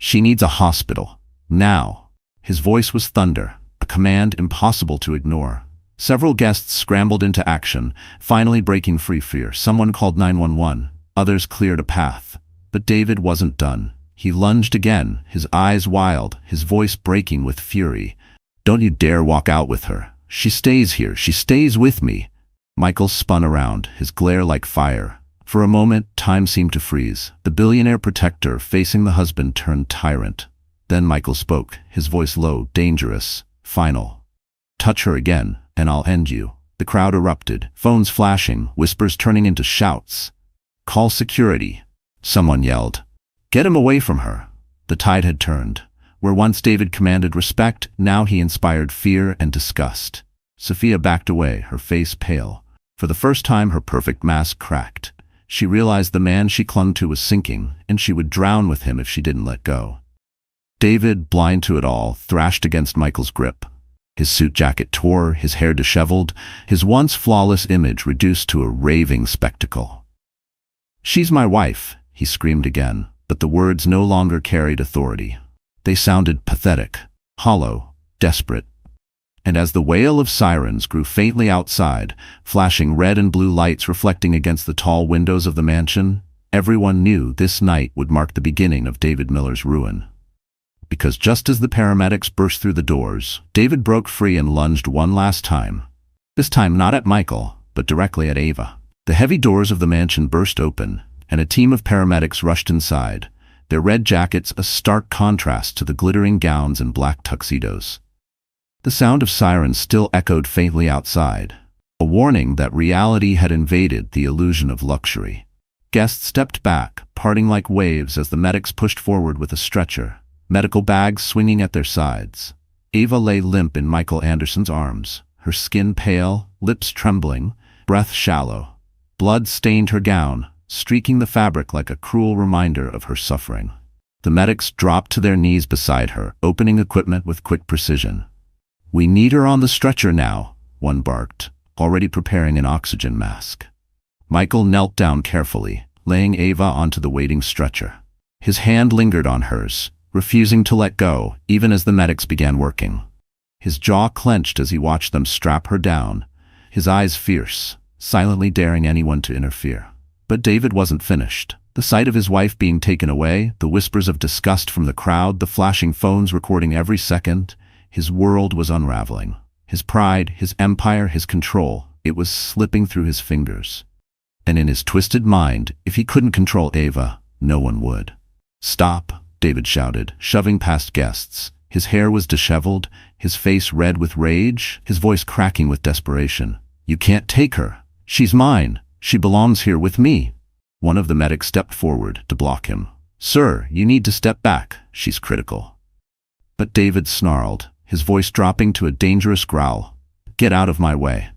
"She needs a hospital. Now." His voice was thunder, a command impossible to ignore. Several guests scrambled into action, finally breaking free. Someone called 911. Others cleared a path. But David wasn't done. He lunged again, his eyes wild, his voice breaking with fury. "Don't you dare walk out with her. She stays here. She stays with me." Michael spun around, his glare like fire. For a moment, time seemed to freeze. The billionaire protector facing the husband turned tyrant. Then Michael spoke, his voice low, dangerous, final. "Touch her again, and I'll end you." The crowd erupted, phones flashing, whispers turning into shouts. "Call security," someone yelled. "Get him away from her." The tide had turned. Where once David commanded respect, now he inspired fear and disgust. Sophia backed away, her face pale. For the first time, her perfect mask cracked. She realized the man she clung to was sinking, and she would drown with him if she didn't let go. David, blind to it all, thrashed against Michael's grip. His suit jacket tore, his hair disheveled, his once flawless image reduced to a raving spectacle. "She's my wife," he screamed again, but the words no longer carried authority. They sounded pathetic, hollow, desperate. And as the wail of sirens grew faintly outside, flashing red and blue lights reflecting against the tall windows of the mansion, everyone knew this night would mark the beginning of David Miller's ruin. Because just as the paramedics burst through the doors, David broke free and lunged one last time. This time not at Michael, but directly at Ava. The heavy doors of the mansion burst open, and a team of paramedics rushed inside, their red jackets a stark contrast to the glittering gowns and black tuxedos. The sound of sirens still echoed faintly outside, a warning that reality had invaded the illusion of luxury. Guests stepped back, parting like waves as the medics pushed forward with a stretcher, medical bags swinging at their sides. Ava lay limp in Michael Anderson's arms, her skin pale, lips trembling, breath shallow. Blood stained her gown, streaking the fabric like a cruel reminder of her suffering. The medics dropped to their knees beside her, opening equipment with quick precision. "We need her on the stretcher now," one barked, already preparing an oxygen mask. Michael knelt down carefully, laying Ava onto the waiting stretcher. His hand lingered on hers, refusing to let go, even as the medics began working. His jaw clenched as he watched them strap her down, his eyes fierce, silently daring anyone to interfere. But David wasn't finished. The sight of his wife being taken away, the whispers of disgust from the crowd, the flashing phones recording every second, his world was unraveling. His pride, his empire, his control, it was slipping through his fingers. And in his twisted mind, if he couldn't control Ava, no one would. "Stop," David shouted, shoving past guests. His hair was disheveled, his face red with rage, his voice cracking with desperation. "You can't take her. She's mine. She belongs here with me." One of the medics stepped forward to block him. "Sir, you need to step back. She's critical." But David snarled, his voice dropping to a dangerous growl. "Get out of my way."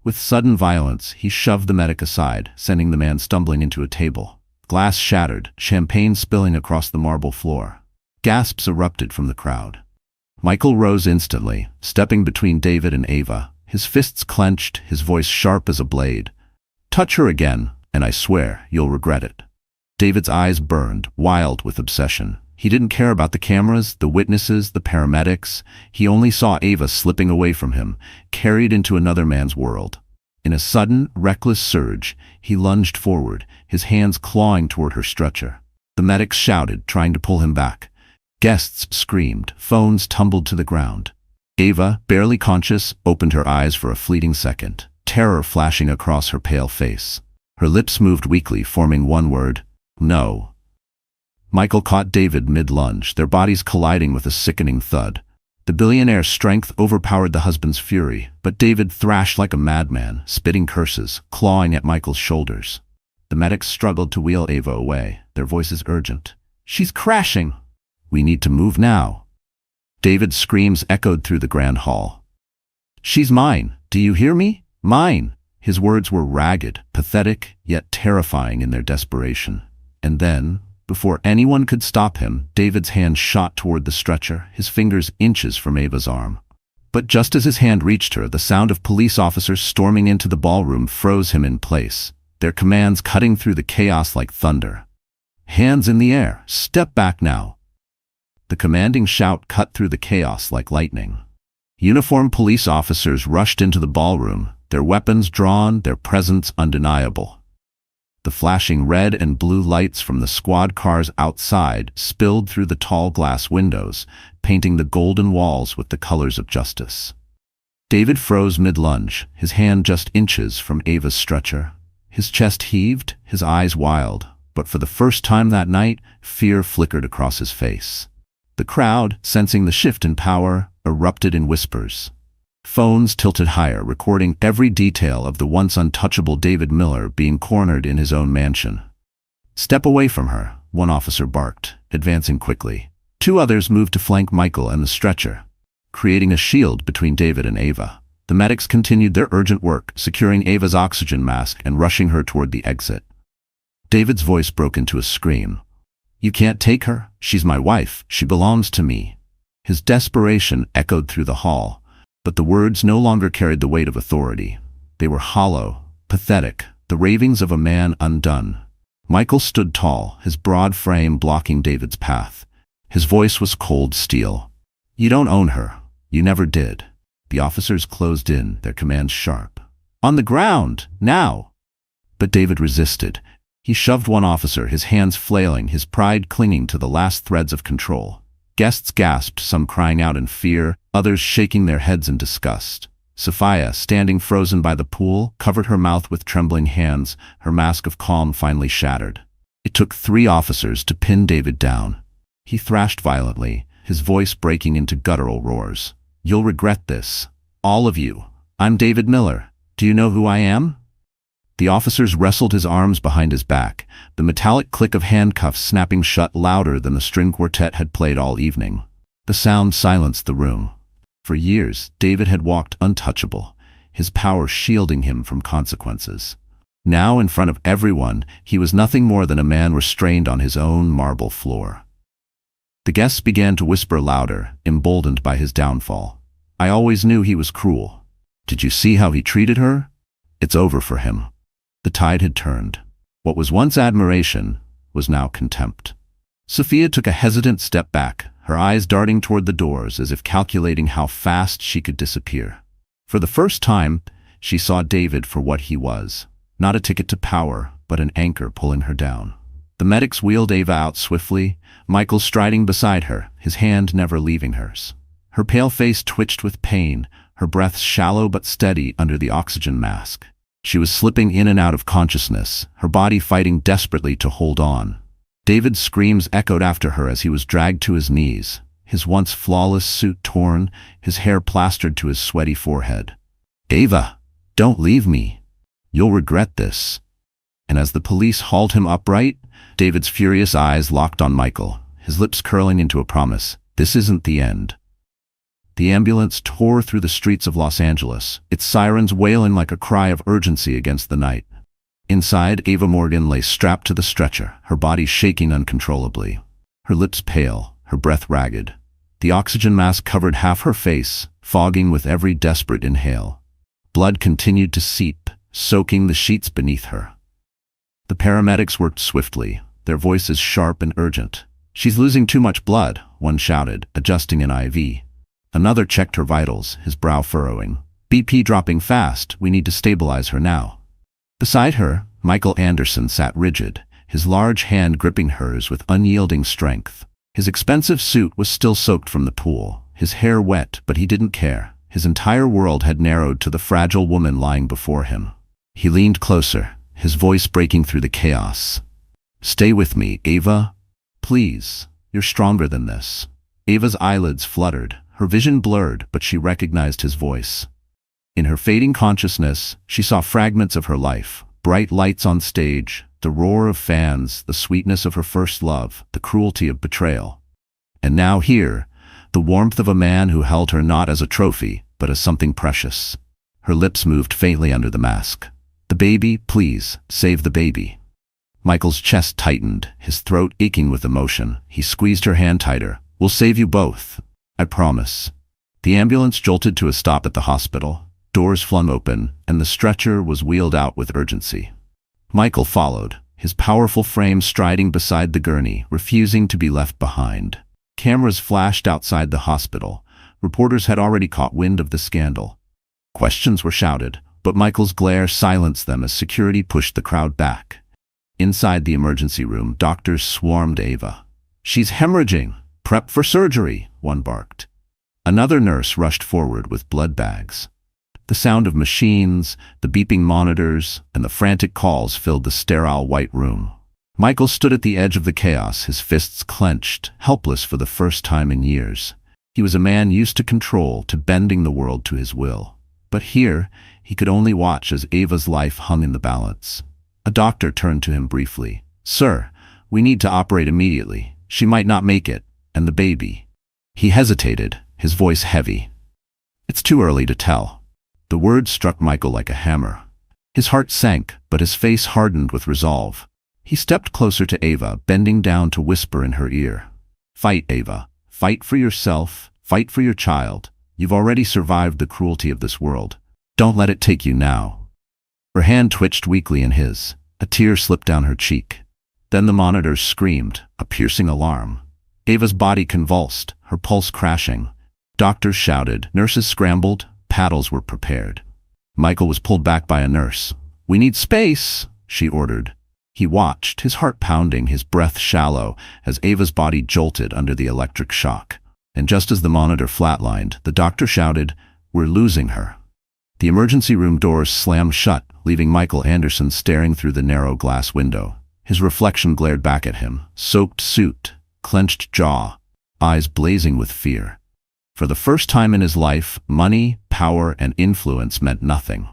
With sudden violence, he shoved the medic aside, sending the man stumbling into a table. Glass shattered, champagne spilling across the marble floor. Gasps erupted from the crowd. Michael rose instantly, stepping between David and Ava, his fists clenched, his voice sharp as a blade. "Touch her again, and I swear you'll regret it." David's eyes burned, wild with obsession. He didn't care about the cameras, the witnesses, the paramedics. He only saw Ava slipping away from him, carried into another man's world. In a sudden, reckless surge, he lunged forward, his hands clawing toward her stretcher. The medics shouted, trying to pull him back. Guests screamed, phones tumbled to the ground. Ava, barely conscious, opened her eyes for a fleeting second, terror flashing across her pale face. Her lips moved weakly, forming one word: "No." Michael caught David mid-lunge, their bodies colliding with a sickening thud. The billionaire's strength overpowered the husband's fury, but David thrashed like a madman, spitting curses, clawing at Michael's shoulders. The medics struggled to wheel Ava away, their voices urgent. "She's crashing! We need to move now." David's screams echoed through the grand hall. "She's mine! Do you hear me? Mine!" His words were ragged, pathetic, yet terrifying in their desperation. And then, before anyone could stop him, David's hand shot toward the stretcher, his fingers inches from Ava's arm. But just as his hand reached her, the sound of police officers storming into the ballroom froze him in place, their commands cutting through the chaos like thunder. "Hands in the air! Step back now!" The commanding shout cut through the chaos like lightning. Uniformed police officers rushed into the ballroom, their weapons drawn, their presence undeniable. The flashing red and blue lights from the squad cars outside spilled through the tall glass windows, painting the golden walls with the colors of justice. David froze mid-lunge, his hand just inches from Ava's stretcher. His chest heaved, his eyes wild, but for the first time that night, fear flickered across his face. The crowd, sensing the shift in power, erupted in whispers. Phones tilted higher, recording every detail of the once untouchable David Miller being cornered in his own mansion. "Step away from her," one officer barked, advancing quickly. Two others moved to flank Michael and the stretcher, creating a shield between David and Ava. The medics continued their urgent work, securing Ava's oxygen mask and rushing her toward the exit. David's voice broke into a scream. "You can't take her. She's my wife. She belongs to me." His desperation echoed through the hall, but the words no longer carried the weight of authority. They were hollow, pathetic, the ravings of a man undone. Michael stood tall, his broad frame blocking David's path. His voice was cold steel. "You don't own her. You never did." The officers closed in, their commands sharp. "On the ground! Now!" But David resisted. He shoved one officer, his hands flailing, his pride clinging to the last threads of control. Guests gasped, some crying out in fear, others shaking their heads in disgust. Sophia, standing frozen by the pool, covered her mouth with trembling hands, her mask of calm finally shattered. It took 3 officers to pin David down. He thrashed violently, his voice breaking into guttural roars. "You'll regret this. All of you. I'm David Miller. Do you know who I am?" The officers wrestled his arms behind his back, the metallic click of handcuffs snapping shut louder than the string quartet had played all evening. The sound silenced the room. For years, David had walked untouchable, his power shielding him from consequences. Now, in front of everyone, he was nothing more than a man restrained on his own marble floor. The guests began to whisper louder, emboldened by his downfall. "I always knew he was cruel. Did you see how he treated her? It's over for him." The tide had turned. What was once admiration was now contempt. Sophia took a hesitant step back, her eyes darting toward the doors as if calculating how fast she could disappear. For the first time, she saw David for what he was, not a ticket to power, but an anchor pulling her down. The medics wheeled Ava out swiftly, Michael striding beside her, his hand never leaving hers. Her pale face twitched with pain, her breath shallow but steady under the oxygen mask. She was slipping in and out of consciousness, her body fighting desperately to hold on. David's screams echoed after her as he was dragged to his knees. his once flawless suit torn, his hair plastered to his sweaty forehead. "Ava, don't leave me. You'll regret this." And as the police hauled him upright, David's furious eyes locked on Michael, his lips curling into a promise. This isn't the end. The ambulance tore through the streets of Los Angeles, its sirens wailing like a cry of urgency against the night. Inside, Ava Morgan lay strapped to the stretcher, her body shaking uncontrollably. Her lips pale, her breath ragged. The oxygen mask covered half her face, fogging with every desperate inhale. Blood continued to seep, soaking the sheets beneath her. The paramedics worked swiftly, their voices sharp and urgent. "She's losing too much blood," one shouted, adjusting an IV. Another checked her vitals, his brow furrowing. "BP dropping fast, we need to stabilize her now." Beside her, Michael Anderson sat rigid, his large hand gripping hers with unyielding strength. His expensive suit was still soaked from the pool, his hair wet, but he didn't care. His entire world had narrowed to the fragile woman lying before him. He leaned closer, his voice breaking through the chaos. "Stay with me, Ava. Please, you're stronger than this." Ava's eyelids fluttered, her vision blurred, but she recognized his voice. In her fading consciousness, she saw fragments of her life, bright lights on stage, the roar of fans, the sweetness of her first love, the cruelty of betrayal. And now here, the warmth of a man who held her not as a trophy, but as something precious. Her lips moved faintly under the mask. "The baby, please, save the baby." Michael's chest tightened, his throat aching with emotion. He squeezed her hand tighter. "We'll save you both. I promise." The ambulance jolted to a stop at the hospital. Doors flung open, and the stretcher was wheeled out with urgency. Michael followed, his powerful frame striding beside the gurney, refusing to be left behind. Cameras flashed outside the hospital. Reporters had already caught wind of the scandal. Questions were shouted, but Michael's glare silenced them as security pushed the crowd back. Inside the emergency room, doctors swarmed Ava. "She's hemorrhaging. Prep for surgery," one barked. Another nurse rushed forward with blood bags. The sound of machines, the beeping monitors, and the frantic calls filled the sterile white room. Michael stood at the edge of the chaos, his fists clenched, helpless for the first time in years. He was a man used to control, to bending the world to his will. But here, he could only watch as Ava's life hung in the balance. A doctor turned to him briefly. "Sir, we need to operate immediately. She might not make it, and the baby." He hesitated, his voice heavy. "It's too early to tell." The words struck Michael like a hammer. His heart sank, but his face hardened with resolve. He stepped closer to Ava, bending down to whisper in her ear. "Fight, Ava. Fight for yourself. Fight for your child. You've already survived the cruelty of this world. Don't let it take you now." Her hand twitched weakly in his. A tear slipped down her cheek. Then the monitors screamed, a piercing alarm. Ava's body convulsed, her pulse crashing. Doctors shouted, nurses scrambled, paddles were prepared. Michael was pulled back by a nurse. "We need space," she ordered. He watched, his heart pounding, his breath shallow, as Ava's body jolted under the electric shock. And just as the monitor flatlined, the doctor shouted, "We're losing her." The emergency room doors slammed shut, leaving Michael Anderson staring through the narrow glass window. His reflection glared back at him, soaked suit, clenched jaw, eyes blazing with fear. For the first time in his life, money, power, and influence meant nothing.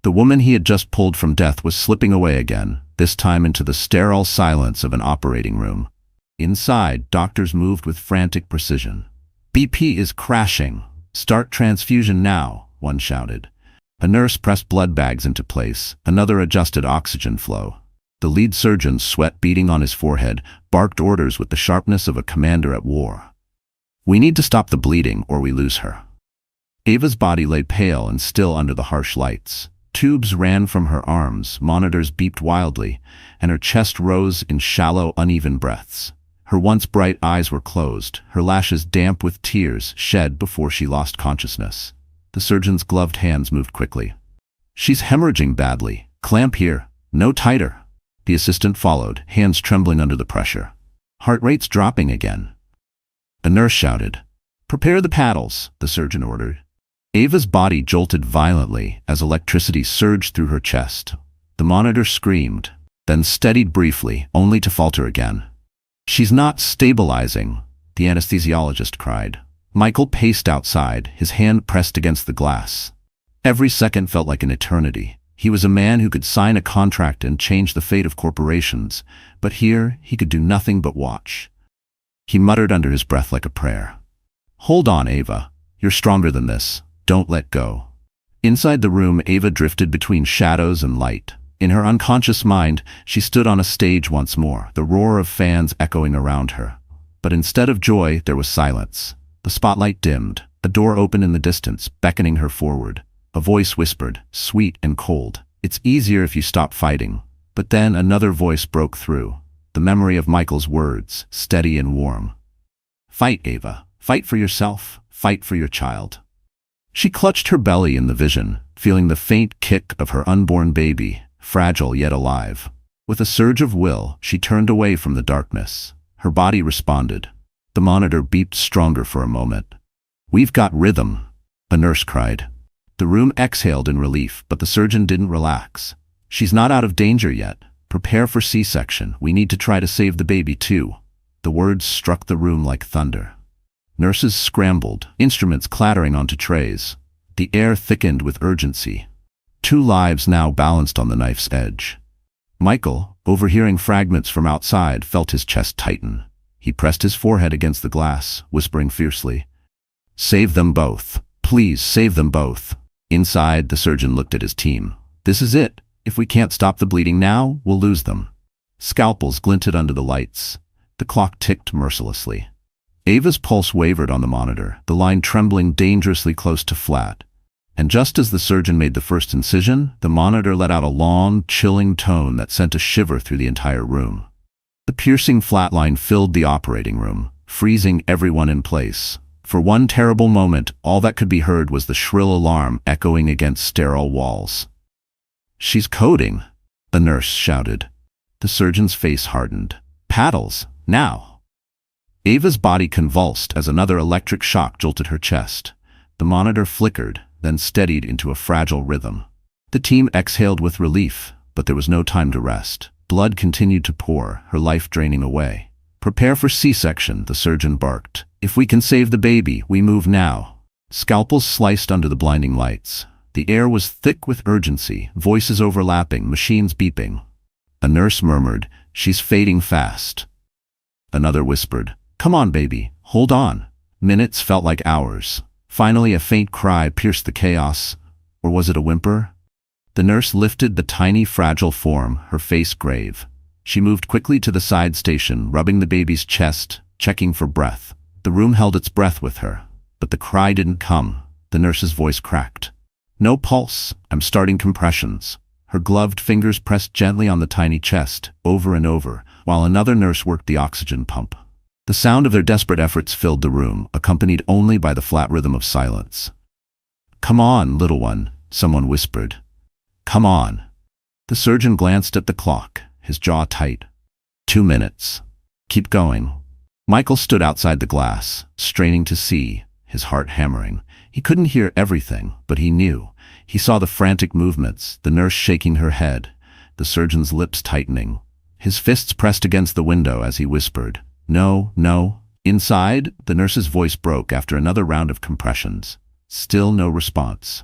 The woman he had just pulled from death was slipping away again, this time into the sterile silence of an operating room. Inside, doctors moved with frantic precision. "BP is crashing. Start transfusion now," one shouted. A nurse pressed blood bags into place, another adjusted oxygen flow. The lead surgeon, sweat beading on his forehead, barked orders with the sharpness of a commander at war. "We need to stop the bleeding or we lose her." Ava's body lay pale and still under the harsh lights. Tubes ran from her arms, monitors beeped wildly, and her chest rose in shallow, uneven breaths. Her once bright eyes were closed, her lashes damp with tears shed before she lost consciousness. The surgeon's gloved hands moved quickly. "She's hemorrhaging badly. Clamp here. No tighter." The assistant followed, hands trembling under the pressure. Heart rate's dropping again. A nurse shouted. "Prepare the paddles," the surgeon ordered. Ava's body jolted violently as electricity surged through her chest. The monitor screamed, then steadied briefly, only to falter again. "She's not stabilizing," the anesthesiologist cried. Michael paced outside, his hand pressed against the glass. Every second felt like an eternity. He was a man who could sign a contract and change the fate of corporations, but here he could do nothing but watch. He muttered under his breath like a prayer. "Hold on, Ava. You're stronger than this. Don't let go." Inside the room, Ava drifted between shadows and light. In her unconscious mind, she stood on a stage once more, the roar of fans echoing around her. But instead of joy, there was silence. The spotlight dimmed. A door opened in the distance, beckoning her forward. A voice whispered, sweet and cold, "It's easier if you stop fighting." But then another voice broke through. The memory of Michael's words, steady and warm. "Fight, Ava. Fight for yourself. Fight for your child." She clutched her belly in the vision, feeling the faint kick of her unborn baby, fragile yet alive. With a surge of will, she turned away from the darkness. Her body responded. The monitor beeped stronger for a moment. "We've got rhythm," a nurse cried. The room exhaled in relief, but the surgeon didn't relax. "She's not out of danger yet. Prepare for C-section. We need to try to save the baby too." The words struck the room like thunder. Nurses scrambled, instruments clattering onto trays. The air thickened with urgency. 2 lives now balanced on the knife's edge. Michael, overhearing fragments from outside, felt his chest tighten. He pressed his forehead against the glass, whispering fiercely, "Save them both. Please save them both." Inside, the surgeon looked at his team. "This is it. If we can't stop the bleeding now, we'll lose them." Scalpels glinted under the lights. The clock ticked mercilessly. Ava's pulse wavered on the monitor, the line trembling dangerously close to flat. And just as the surgeon made the first incision, the monitor let out a long, chilling tone that sent a shiver through the entire room. The piercing flatline filled the operating room, freezing everyone in place. For one terrible moment, all that could be heard was the shrill alarm echoing against sterile walls. "She's coding," a nurse shouted. The surgeon's face hardened. "Paddles, now!" Ava's body convulsed as another electric shock jolted her chest. The monitor flickered, then steadied into a fragile rhythm. The team exhaled with relief, but there was no time to rest. Blood continued to pour, her life draining away. "Prepare for C-section," the surgeon barked. "If we can save the baby, we move now." Scalpels sliced under the blinding lights. The air was thick with urgency, voices overlapping, machines beeping. A nurse murmured, "She's fading fast." Another whispered, "Come on, baby, hold on." Minutes felt like hours. Finally, a faint cry pierced the chaos. Or was it a whimper? The nurse lifted the tiny, fragile form, her face grave. She moved quickly to the side station, rubbing the baby's chest, checking for breath. The room held its breath with her, but the cry didn't come. The nurse's voice cracked. "No pulse. I'm starting compressions." Her gloved fingers pressed gently on the tiny chest, over and over, while another nurse worked the oxygen pump. The sound of their desperate efforts filled the room, accompanied only by the flat rhythm of silence. "Come on, little one," someone whispered. "Come on." The surgeon glanced at the clock, his jaw tight. 2 minutes. "Keep going." Michael stood outside the glass, straining to see, his heart hammering. He couldn't hear everything, but he knew. He saw the frantic movements, the nurse shaking her head, the surgeon's lips tightening. His fists pressed against the window as he whispered, "No, no." Inside, the nurse's voice broke after another round of compressions. Still no response.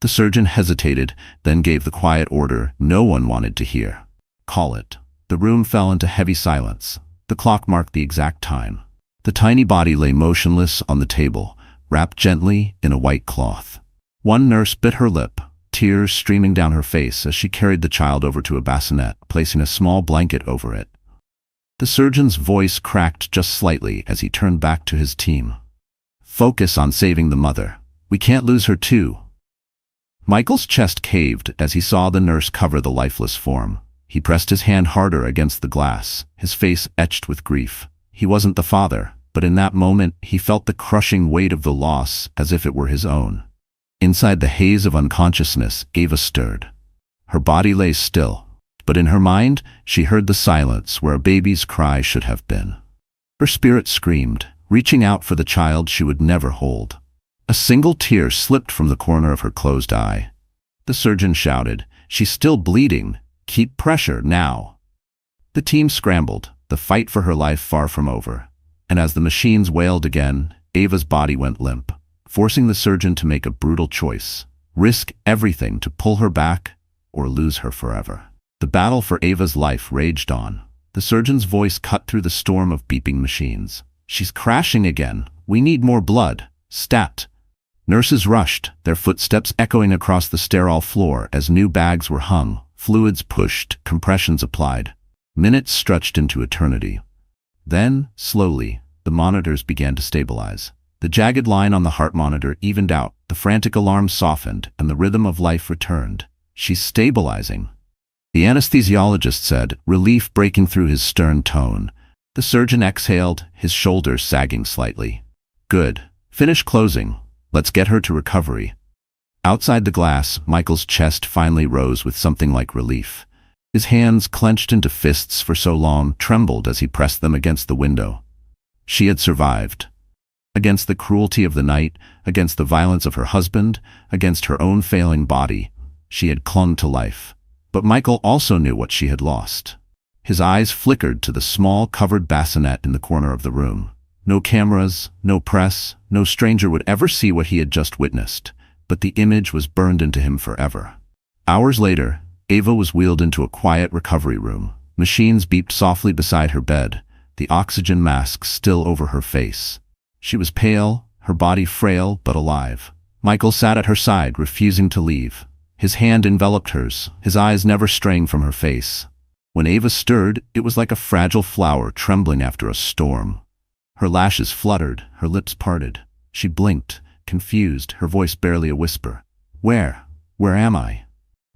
The surgeon hesitated, then gave the quiet order no one wanted to hear. "Call it." The room fell into heavy silence. The clock marked the exact time. The tiny body lay motionless on the table, wrapped gently in a white cloth. One nurse bit her lip, tears streaming down her face as she carried the child over to a bassinet, placing a small blanket over it. The surgeon's voice cracked just slightly as he turned back to his team. "Focus on saving the mother. We can't lose her too." Michael's chest caved as he saw the nurse cover the lifeless form. He pressed his hand harder against the glass, his face etched with grief. He wasn't the father, but in that moment he felt the crushing weight of the loss as if it were his own. Inside the haze of unconsciousness, Ava stirred. Her body lay still, but in her mind she heard the silence where a baby's cry should have been. Her spirit screamed, reaching out for the child she would never hold. A single tear slipped from the corner of her closed eye. The surgeon shouted, "She's still bleeding. Keep pressure now." The team scrambled, the fight for her life far from over. And as the machines wailed again, Ava's body went limp, forcing the surgeon to make a brutal choice: risk everything to pull her back or lose her forever. The battle for Ava's life raged on. The surgeon's voice cut through the storm of beeping machines. "She's crashing again. We need more blood. Stat." Nurses rushed, their footsteps echoing across the sterile floor as new bags were hung, fluids pushed, compressions applied. Minutes stretched into eternity. Then, slowly, the monitors began to stabilize. The jagged line on the heart monitor evened out, the frantic alarm softened, and the rhythm of life returned. "She's stabilizing," the anesthesiologist said, relief breaking through his stern tone. The surgeon exhaled, his shoulders sagging slightly. "Good. Finish closing. Let's get her to recovery." Outside the glass, Michael's chest finally rose with something like relief. His hands, clenched into fists for so long, trembled as he pressed them against the window. She had survived. Against the cruelty of the night, against the violence of her husband, against her own failing body, she had clung to life. But Michael also knew what she had lost. His eyes flickered to the small, covered bassinet in the corner of the room. No cameras, no press, no stranger would ever see what he had just witnessed, but the image was burned into him forever. Hours later, Ava was wheeled into a quiet recovery room. Machines beeped softly beside her bed, the oxygen mask still over her face. She was pale, her body frail but alive. Michael sat at her side, refusing to leave. His hand enveloped hers, his eyes never straying from her face. When Ava stirred, it was like a fragile flower trembling after a storm. Her lashes fluttered, her lips parted. She blinked, confused, her voice barely a whisper. Where am I?"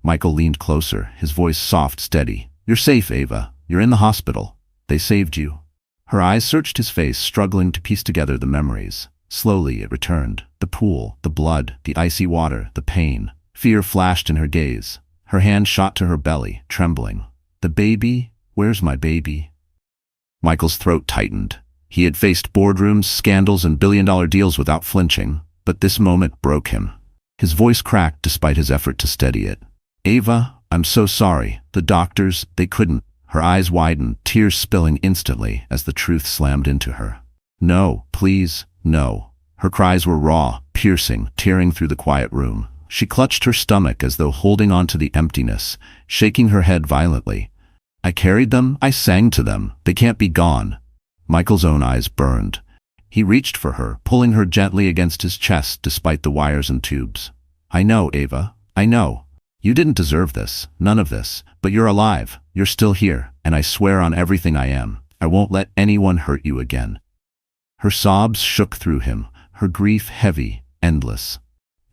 Michael leaned closer, his voice soft, steady. "You're safe, Ava. You're in the hospital. They saved you." Her eyes searched his face, struggling to piece together the memories. Slowly it returned. The pool, the blood, the icy water, the pain. Fear flashed in her gaze. Her hand shot to her belly, trembling. "The baby? Where's my baby?" Michael's throat tightened. He had faced boardrooms, scandals, and billion-dollar deals without flinching, but this moment broke him. His voice cracked despite his effort to steady it. "Ava, I'm so sorry. The doctors, they couldn't." Her eyes widened, tears spilling instantly as the truth slammed into her. "No, please, no." Her cries were raw, piercing, tearing through the quiet room. She clutched her stomach as though holding on to the emptiness, shaking her head violently. "I carried them, I sang to them. They can't be gone." Michael's own eyes burned. He reached for her, pulling her gently against his chest despite the wires and tubes. "I know, Ava, I know. You didn't deserve this, none of this, but you're alive, you're still here, and I swear on everything I am, I won't let anyone hurt you again." Her sobs shook through him, her grief heavy, endless.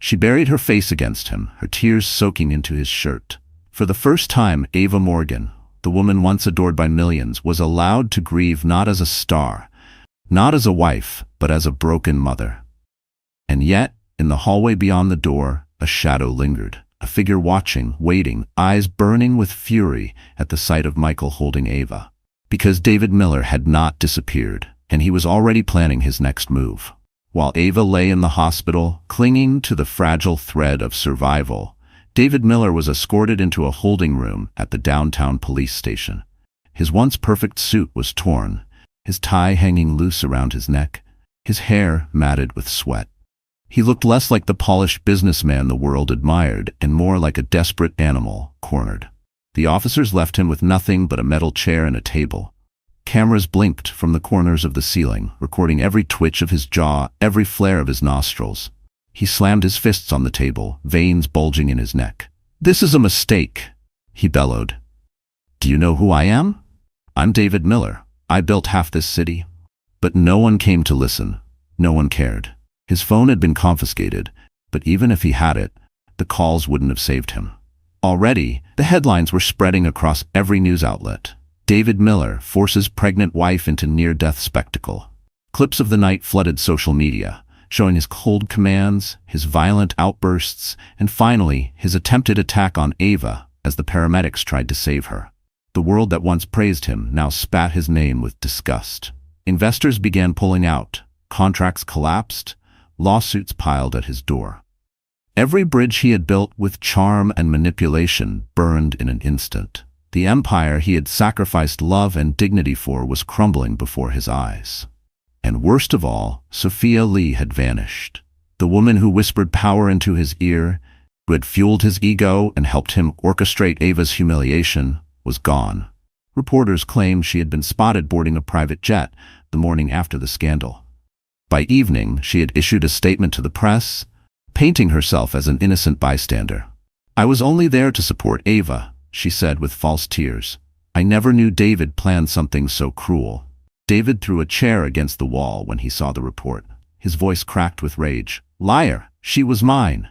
She buried her face against him, her tears soaking into his shirt. For the first time, Ava Morgan, the woman once adored by millions, was allowed to grieve not as a star, not as a wife, but as a broken mother. And yet, in the hallway beyond the door, a shadow lingered, a figure watching, waiting, eyes burning with fury at the sight of Michael holding Ava. Because David Miller had not disappeared, and he was already planning his next move. While Ava lay in the hospital, clinging to the fragile thread of survival, David Miller was escorted into a holding room at the downtown police station. His once perfect suit was torn, his tie hanging loose around his neck, his hair matted with sweat. He looked less like the polished businessman the world admired and more like a desperate animal, cornered. The officers left him with nothing but a metal chair and a table. Cameras blinked from the corners of the ceiling, recording every twitch of his jaw, every flare of his nostrils. He slammed his fists on the table, veins bulging in his neck. "This is a mistake," he bellowed. "Do you know who I am? I'm David Miller. I built half this city." But no one came to listen. No one cared. His phone had been confiscated, but even if he had it, the calls wouldn't have saved him. Already, the headlines were spreading across every news outlet. David Miller forces pregnant wife into near-death spectacle. Clips of the night flooded social media, showing his cold commands, his violent outbursts, and finally, his attempted attack on Ava as the paramedics tried to save her. The world that once praised him now spat his name with disgust. Investors began pulling out, contracts collapsed, lawsuits piled at his door. Every bridge he had built with charm and manipulation burned in an instant. The empire he had sacrificed love and dignity for was crumbling before his eyes. And worst of all, Sophia Lee had vanished. The woman who whispered power into his ear, who had fueled his ego and helped him orchestrate Ava's humiliation, was gone. Reporters claimed she had been spotted boarding a private jet the morning after the scandal. By evening, she had issued a statement to the press, painting herself as an innocent bystander. "I was only there to support Ava," she said with false tears. "I never knew David planned something so cruel." David threw a chair against the wall when he saw the report. His voice cracked with rage. "Liar! She was mine.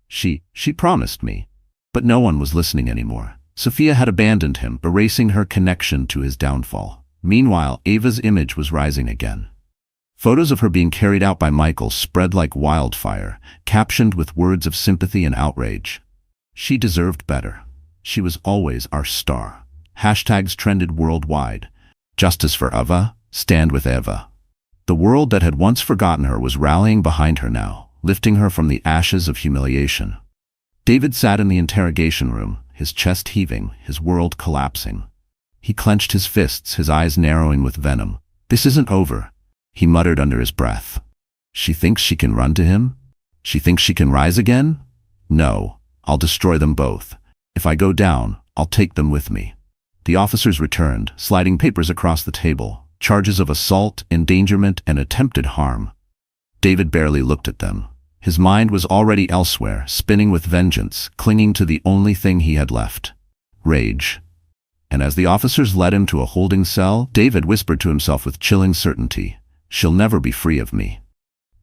She promised me." But no one was listening anymore. Sophia had abandoned him, erasing her connection to his downfall. Meanwhile, Ava's image was rising again. Photos of her being carried out by Michael spread like wildfire, captioned with words of sympathy and outrage. She deserved better. She was always our star. Hashtags trended worldwide. Justice for Ava, stand with Ava. The world that had once forgotten her was rallying behind her now, lifting her from the ashes of humiliation. David sat in the interrogation room, his chest heaving, his world collapsing. He clenched his fists, his eyes narrowing with venom. "This isn't over," he muttered under his breath. "She thinks she can run to him? She thinks she can rise again? No, I'll destroy them both. If I go down, I'll take them with me." The officers returned, sliding papers across the table, charges of assault, endangerment, and attempted harm. David barely looked at them. His mind was already elsewhere, spinning with vengeance, clinging to the only thing he had left: rage. And as the officers led him to a holding cell, David whispered to himself with chilling certainty, "She'll never be free of me."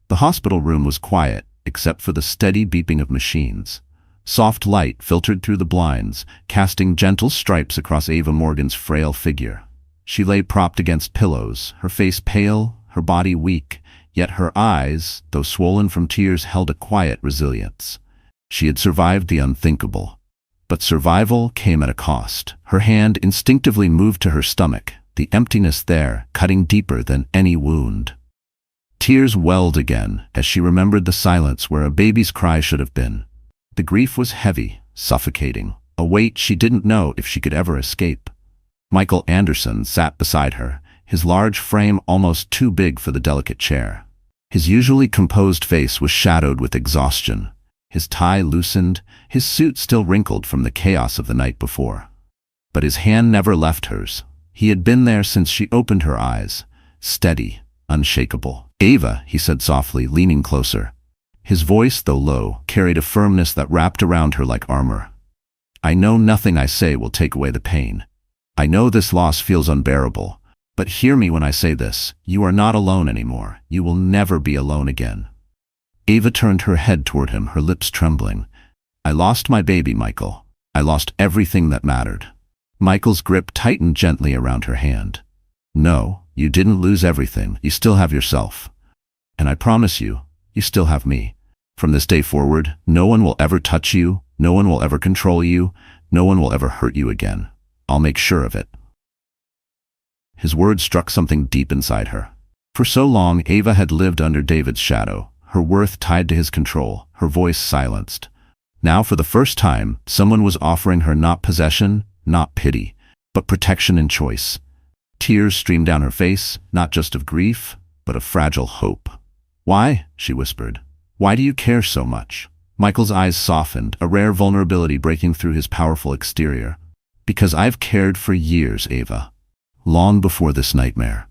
The hospital room was quiet, except for the steady beeping of machines. Soft light filtered through the blinds, casting gentle stripes across Ava Morgan's frail figure. She lay propped against pillows, her face pale, her body weak, yet her eyes, though swollen from tears, held a quiet resilience. She had survived the unthinkable. But survival came at a cost. Her hand instinctively moved to her stomach, the emptiness there cutting deeper than any wound. Tears welled again as she remembered the silence where a baby's cry should have been. The grief was heavy, suffocating, a weight she didn't know if she could ever escape. Michael Anderson sat beside her, his large frame almost too big for the delicate chair. His usually composed face was shadowed with exhaustion, his tie loosened, his suit still wrinkled from the chaos of the night before. But his hand never left hers. He had been there since she opened her eyes, steady, unshakable. "Ava," he said softly, leaning closer. His voice, though low, carried a firmness that wrapped around her like armor. "I know nothing I say will take away the pain. I know this loss feels unbearable, but hear me when I say this. You are not alone anymore. You will never be alone again." Ava turned her head toward him, her lips trembling. "I lost my baby, Michael. I lost everything that mattered." Michael's grip tightened gently around her hand. "No, you didn't lose everything. You still have yourself. And I promise you, you still have me. From this day forward, no one will ever touch you, no one will ever control you, no one will ever hurt you again. I'll make sure of it." His words struck something deep inside her. For so long, Ava had lived under David's shadow, her worth tied to his control, her voice silenced. Now, for the first time, someone was offering her not possession, not pity, but protection and choice. Tears streamed down her face, not just of grief, but of fragile hope. "Why?" she whispered. "Why do you care so much?" Michael's eyes softened, a rare vulnerability breaking through his powerful exterior. "Because I've cared for years, Ava. Long before this nightmare.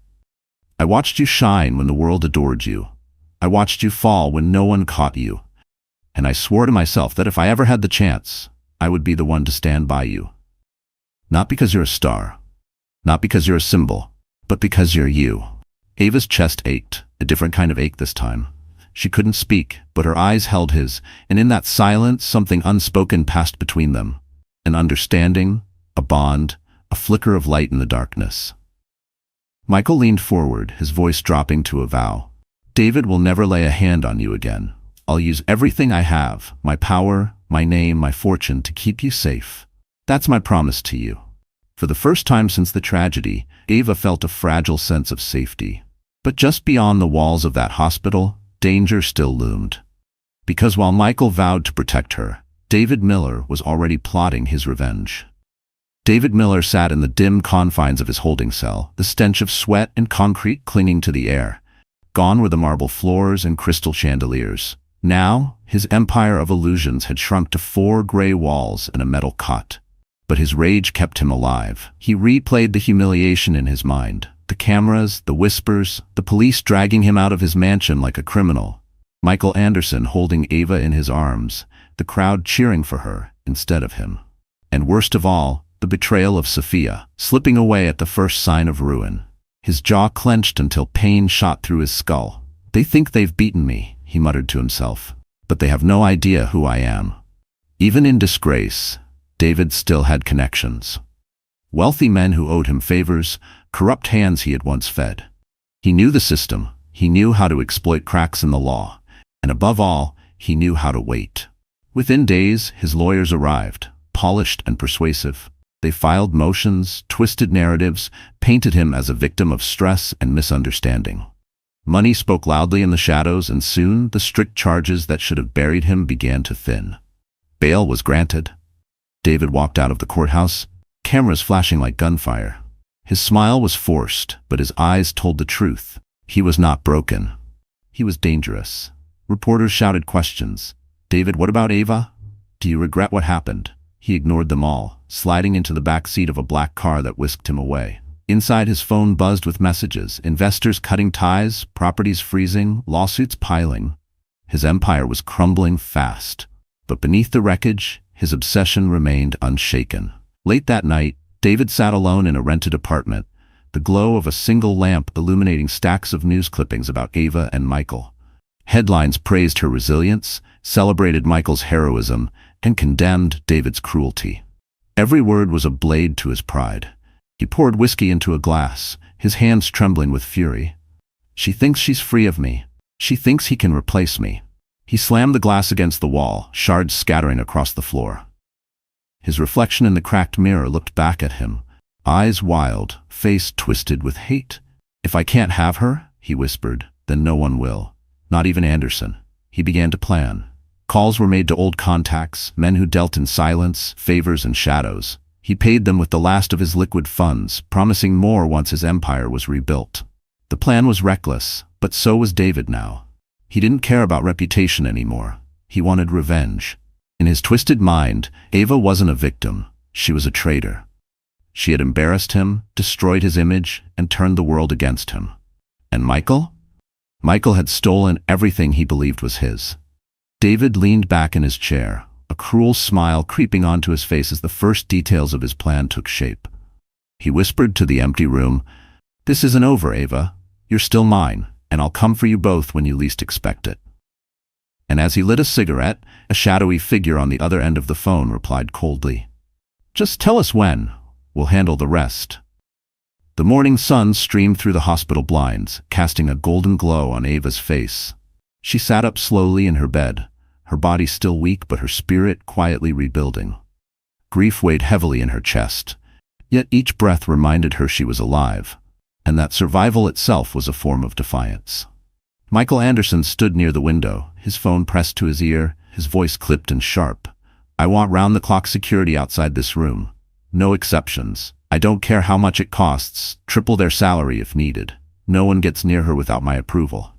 I watched you shine when the world adored you. I watched you fall when no one caught you. And I swore to myself that if I ever had the chance, I would be the one to stand by you. Not because you're a star, not because you're a symbol, but because you're you." Ava's chest ached, a different kind of ache this time. She couldn't speak, but her eyes held his, and in that silence something unspoken passed between them. An understanding, a bond, a flicker of light in the darkness. Michael leaned forward, his voice dropping to a vow. "David will never lay a hand on you again. I'll use everything I have, my power, my name, my fortune, to keep you safe. That's my promise to you." For the first time since the tragedy, Ava felt a fragile sense of safety. But just beyond the walls of that hospital, danger still loomed. Because while Michael vowed to protect her, David Miller was already plotting his revenge. David Miller sat in the dim confines of his holding cell, the stench of sweat and concrete clinging to the air. Gone were the marble floors and crystal chandeliers. Now, his empire of illusions had shrunk to 4 gray walls and a metal cot. But his rage kept him alive. He replayed the humiliation in his mind. The cameras, the whispers, the police dragging him out of his mansion like a criminal. Michael Anderson holding Ava in his arms, the crowd cheering for her instead of him. And worst of all, the betrayal of Sophia, slipping away at the first sign of ruin. His jaw clenched until pain shot through his skull. "They think they've beaten me," he muttered to himself, "but they have no idea who I am." Even in disgrace, David still had connections. Wealthy men who owed him favors, corrupt hands he had once fed. He knew the system, he knew how to exploit cracks in the law, and above all, he knew how to wait. Within days, his lawyers arrived, polished and persuasive. They filed motions, twisted narratives, painted him as a victim of stress and misunderstanding. Money spoke loudly in the shadows, and soon the strict charges that should have buried him began to thin. Bail was granted. David walked out of the courthouse, cameras flashing like gunfire. His smile was forced, but his eyes told the truth. He was not broken. He was dangerous. Reporters shouted questions. "David, what about Ava? Do you regret what happened?" He ignored them all, sliding into the back seat of a black car that whisked him away. Inside, his phone buzzed with messages, investors cutting ties, properties freezing, lawsuits piling. His empire was crumbling fast. But beneath the wreckage, his obsession remained unshaken. Late that night, David sat alone in a rented apartment, the glow of a single lamp illuminating stacks of news clippings about Ava and Michael. Headlines praised her resilience, celebrated Michael's heroism, and condemned David's cruelty. Every word was a blade to his pride. He poured whiskey into a glass, his hands trembling with fury. "She thinks she's free of me. She thinks he can replace me." He slammed the glass against the wall, shards scattering across the floor. His reflection in the cracked mirror looked back at him, eyes wild, face twisted with hate. "If I can't have her," he whispered, "then no one will. Not even Anderson." He began to plan. Calls were made to old contacts, men who dealt in silence, favors, and shadows. He paid them with the last of his liquid funds, promising more once his empire was rebuilt. The plan was reckless, but so was David now. He didn't care about reputation anymore. He wanted revenge. In his twisted mind, Ava wasn't a victim. She was a traitor. She had embarrassed him, destroyed his image, and turned the world against him. And Michael? Michael had stolen everything he believed was his. David leaned back in his chair, a cruel smile creeping onto his face as the first details of his plan took shape. He whispered to the empty room, "This isn't over, Ava. You're still mine, and I'll come for you both when you least expect it." And as he lit a cigarette, a shadowy figure on the other end of the phone replied coldly, "Just tell us when. We'll handle the rest." The morning sun streamed through the hospital blinds, casting a golden glow on Ava's face. She sat up slowly in her bed, her body still weak but her spirit quietly rebuilding. Grief weighed heavily in her chest, yet each breath reminded her she was alive, and that survival itself was a form of defiance. Michael Anderson stood near the window, his phone pressed to his ear, his voice clipped and sharp. "I want round-the-clock security outside this room. No exceptions. I don't care how much it costs, triple their salary if needed. No one gets near her without my approval."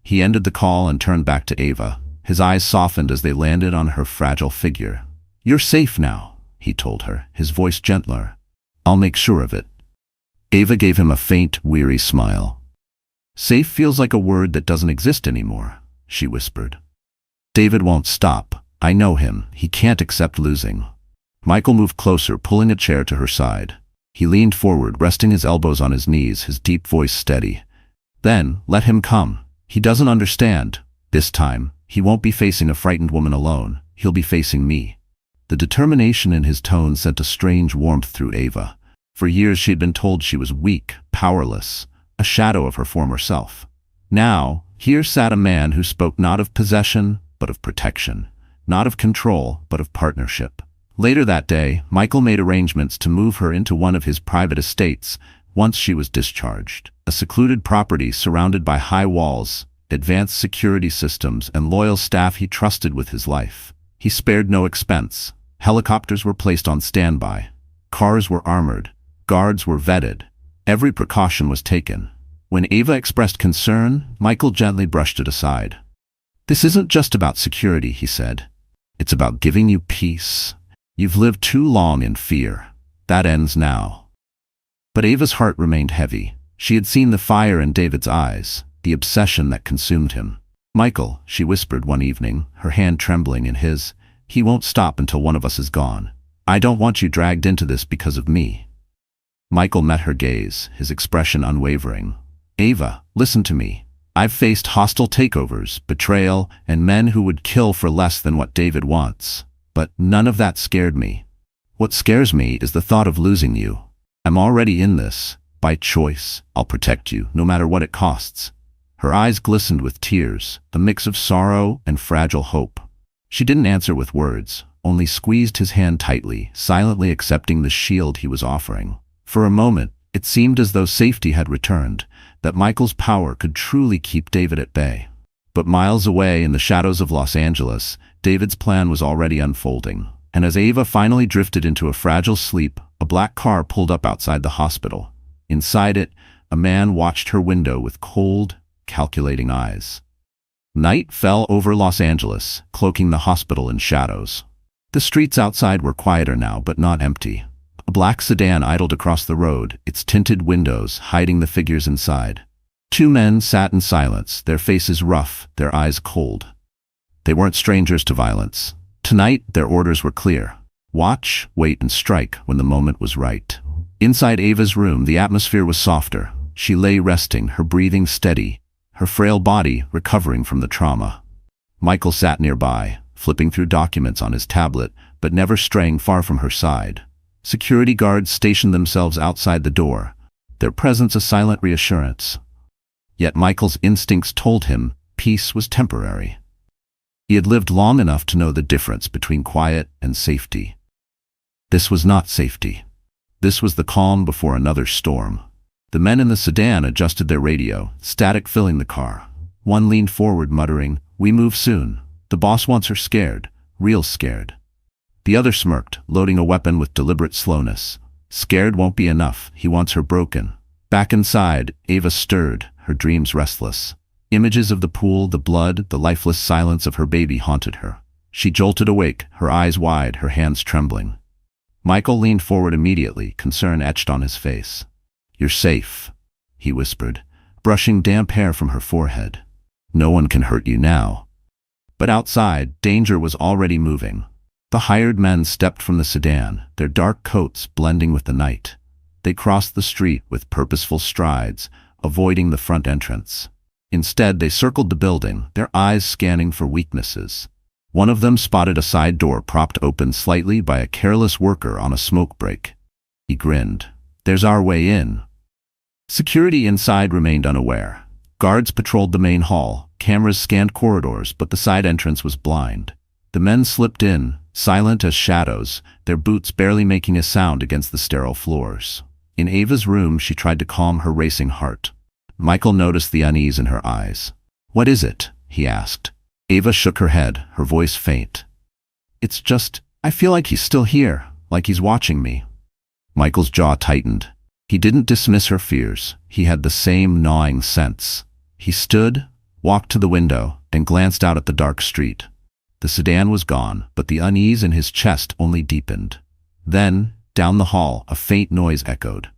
He ended the call and turned back to Ava. His eyes softened as they landed on her fragile figure. "You're safe now," he told her, his voice gentler. "I'll make sure of it." Ava gave him a faint, weary smile. "Safe feels like a word that doesn't exist anymore," she whispered. "David won't stop. I know him. He can't accept losing." Michael moved closer, pulling a chair to her side. He leaned forward, resting his elbows on his knees, his deep voice steady. "Then, let him come. He doesn't understand. This time, he won't be facing a frightened woman alone. He'll be facing me." The determination in his tone sent a strange warmth through Ava. For years she had been told she was weak, powerless, a shadow of her former self. Now, here sat a man who spoke not of possession, but of protection, not of control, but of partnership. Later that day, Michael made arrangements to move her into one of his private estates once she was discharged. A secluded property surrounded by high walls, advanced security systems, and loyal staff he trusted with his life. He spared no expense. Helicopters were placed on standby. Cars were armored. Guards were vetted. Every precaution was taken. When Ava expressed concern, Michael gently brushed it aside. "This isn't just about security," he said. "It's about giving you peace. You've lived too long in fear. That ends now." But Ava's heart remained heavy. She had seen the fire in David's eyes, the obsession that consumed him. "Michael," she whispered one evening, her hand trembling in his, "he won't stop until one of us is gone. I don't want you dragged into this because of me." Michael met her gaze, his expression unwavering. "Ava, listen to me. I've faced hostile takeovers, betrayal, and men who would kill for less than what David wants. But none of that scared me. What scares me is the thought of losing you. I'm already in this. By choice, I'll protect you, no matter what it costs." Her eyes glistened with tears, a mix of sorrow and fragile hope. She didn't answer with words, only squeezed his hand tightly, silently accepting the shield he was offering. For a moment, it seemed as though safety had returned, that Michael's power could truly keep David at bay. But miles away in the shadows of Los Angeles, David's plan was already unfolding. And as Ava finally drifted into a fragile sleep, a black car pulled up outside the hospital. Inside it, a man watched her window with cold, calculating eyes. Night fell over Los Angeles, cloaking the hospital in shadows. The streets outside were quieter now, but not empty. A black sedan idled across the road, its tinted windows hiding the figures inside. Two men sat in silence, their faces rough, their eyes cold. They weren't strangers to violence. Tonight, their orders were clear. Watch, wait, and strike when the moment was right. Inside Ava's room, the atmosphere was softer. She lay resting, her breathing steady, her frail body recovering from the trauma. Michael sat nearby, flipping through documents on his tablet, but never straying far from her side. Security guards stationed themselves outside the door, their presence a silent reassurance. Yet Michael's instincts told him peace was temporary. He had lived long enough to know the difference between quiet and safety. This was not safety. This was the calm before another storm. The men in the sedan adjusted their radio, static filling the car. One leaned forward muttering, "We move soon. The boss wants her scared, real scared." The other smirked, loading a weapon with deliberate slowness. "Scared won't be enough, he wants her broken." Back inside, Ava stirred, her dreams restless. Images of the pool, the blood, the lifeless silence of her baby haunted her. She jolted awake, her eyes wide, her hands trembling. Michael leaned forward immediately, concern etched on his face. "You're safe," he whispered, brushing damp hair from her forehead. "No one can hurt you now." But outside, danger was already moving. The hired men stepped from the sedan, their dark coats blending with the night. They crossed the street with purposeful strides, avoiding the front entrance. Instead, they circled the building, their eyes scanning for weaknesses. One of them spotted a side door propped open slightly by a careless worker on a smoke break. He grinned. "There's our way in." Security inside remained unaware. Guards patrolled the main hall, cameras scanned corridors, but the side entrance was blind. The men slipped in, silent as shadows, their boots barely making a sound against the sterile floors. In Ava's room, she tried to calm her racing heart. Michael noticed the unease in her eyes. "What is it?" he asked. Ava shook her head, her voice faint. "It's just, I feel like he's still here, like he's watching me." Michael's jaw tightened. He didn't dismiss her fears. He had the same gnawing sense. He stood, walked to the window, and glanced out at the dark street. The sedan was gone, but the unease in his chest only deepened. Then, down the hall, a faint noise echoed.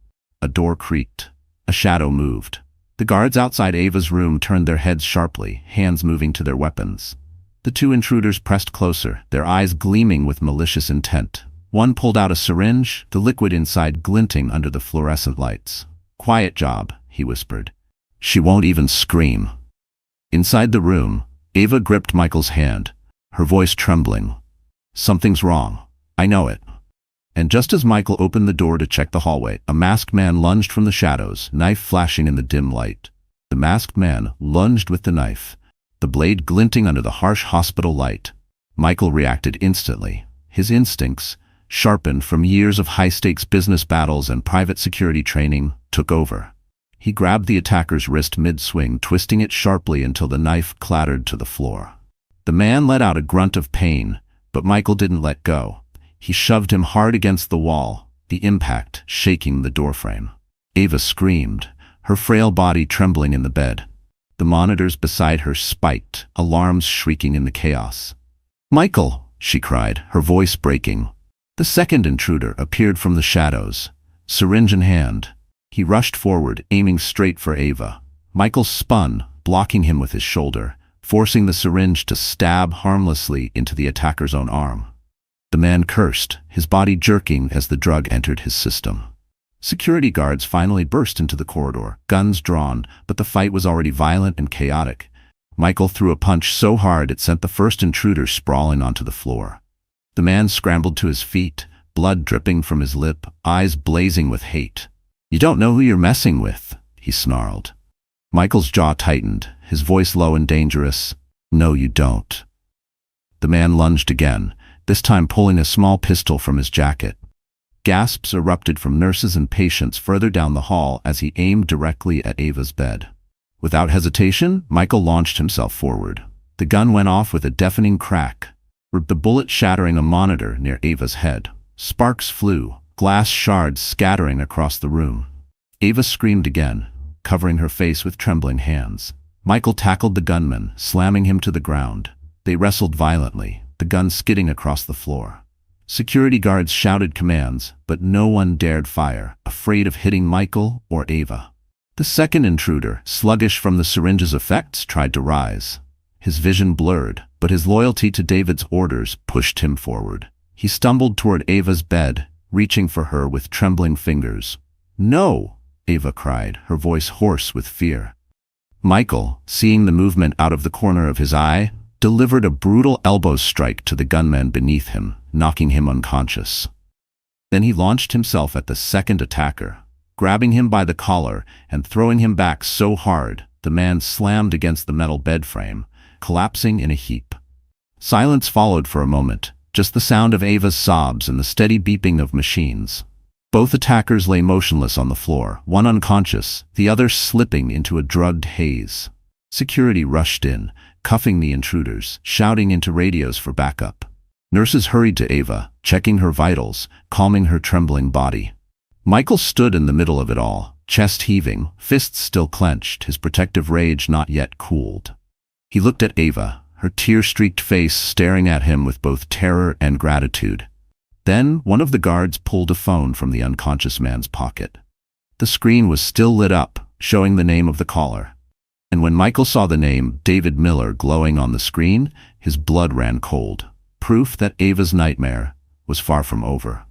A door creaked. A shadow moved. The guards outside Ava's room turned their heads sharply, hands moving to their weapons. The two intruders pressed closer, their eyes gleaming with malicious intent. One pulled out a syringe, the liquid inside glinting under the fluorescent lights. "Quiet job," he whispered. "She won't even scream." Inside the room, Ava gripped Michael's hand, her voice trembling. "Something's wrong. I know it." And just as Michael opened the door to check the hallway, a masked man lunged from the shadows, knife flashing in the dim light. The masked man lunged with the knife, the blade glinting under the harsh hospital light. Michael reacted instantly. His instincts, sharpened from years of high-stakes business battles and private security training, took over. He grabbed the attacker's wrist mid-swing, twisting it sharply until the knife clattered to the floor. The man let out a grunt of pain, but Michael didn't let go. He shoved him hard against the wall, the impact shaking the doorframe. Ava screamed, her frail body trembling in the bed. The monitors beside her spiked, alarms shrieking in the chaos. "Michael!" she cried, her voice breaking. The second intruder appeared from the shadows, syringe in hand. He rushed forward, aiming straight for Ava. Michael spun, blocking him with his shoulder, forcing the syringe to stab harmlessly into the attacker's own arm. The man cursed, his body jerking as the drug entered his system. Security guards finally burst into the corridor, guns drawn, but the fight was already violent and chaotic. Michael threw a punch so hard it sent the first intruder sprawling onto the floor. The man scrambled to his feet, blood dripping from his lip, eyes blazing with hate. "You don't know who you're messing with," he snarled. Michael's jaw tightened, his voice low and dangerous. "No, you don't." The man lunged again, this time pulling a small pistol from his jacket. Gasps erupted from nurses and patients further down the hall as he aimed directly at Ava's bed. Without hesitation, Michael launched himself forward. The gun went off with a deafening crack, the bullet shattering a monitor near Ava's head. Sparks flew, glass shards scattering across the room. Ava screamed again, covering her face with trembling hands. Michael tackled the gunman, slamming him to the ground. They wrestled violently, the gun skidding across the floor. Security guards shouted commands, but no one dared fire, afraid of hitting Michael or Ava. The second intruder, sluggish from the syringe's effects, tried to rise. His vision blurred, but his loyalty to David's orders pushed him forward. He stumbled toward Ava's bed, reaching for her with trembling fingers. "No!" Ava cried, her voice hoarse with fear. Michael, seeing the movement out of the corner of his eye, delivered a brutal elbow strike to the gunman beneath him, knocking him unconscious. Then he launched himself at the second attacker, grabbing him by the collar and throwing him back so hard the man slammed against the metal bed frame, collapsing in a heap. Silence followed for a moment, just the sound of Ava's sobs and the steady beeping of machines. Both attackers lay motionless on the floor, one unconscious, the other slipping into a drugged haze. Security rushed in, cuffing the intruders, shouting into radios for backup. Nurses hurried to Ava, checking her vitals, calming her trembling body. Michael stood in the middle of it all, chest heaving, fists still clenched, his protective rage not yet cooled. He looked at Ava, her tear-streaked face staring at him with both terror and gratitude. Then one of the guards pulled a phone from the unconscious man's pocket. The screen was still lit up, showing the name of the caller. And when Michael saw the name David Miller glowing on the screen, his blood ran cold. Proof that Ava's nightmare was far from over.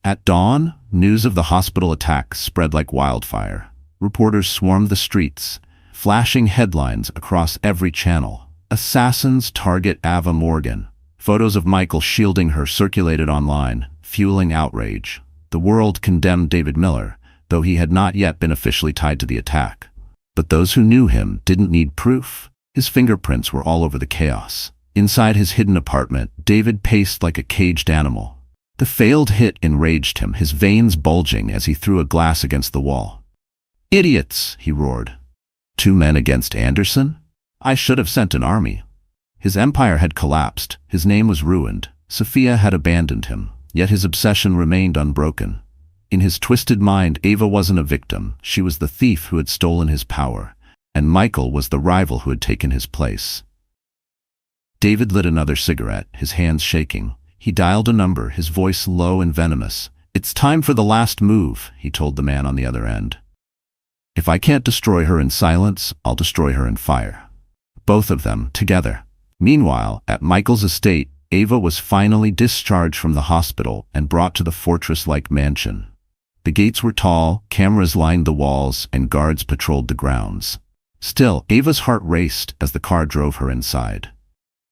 At dawn, news of the hospital attack spread like wildfire. Reporters swarmed the streets, flashing headlines across every channel. "Assassins target Ava Morgan." Photos of Michael shielding her circulated online, fueling outrage. The world condemned David Miller, though he had not yet been officially tied to the attack. But those who knew him didn't need proof. His fingerprints were all over the chaos. Inside his hidden apartment, David paced like a caged animal. The failed hit enraged him, his veins bulging as he threw a glass against the wall. "Idiots!" he roared. 2 men against Anderson? I should have sent an army. His empire had collapsed, his name was ruined, Sophia had abandoned him, yet his obsession remained unbroken. In his twisted mind, Ava wasn't a victim, she was the thief who had stolen his power, and Michael was the rival who had taken his place. David lit another cigarette, his hands shaking. He dialed a number, his voice low and venomous. "It's time for the last move," he told the man on the other end. "If I can't destroy her in silence, I'll destroy her in fire." Both of them, together. Meanwhile, at Michael's estate, Ava was finally discharged from the hospital and brought to the fortress-like mansion. The gates were tall, cameras lined the walls, and guards patrolled the grounds. Still, Ava's heart raced as the car drove her inside.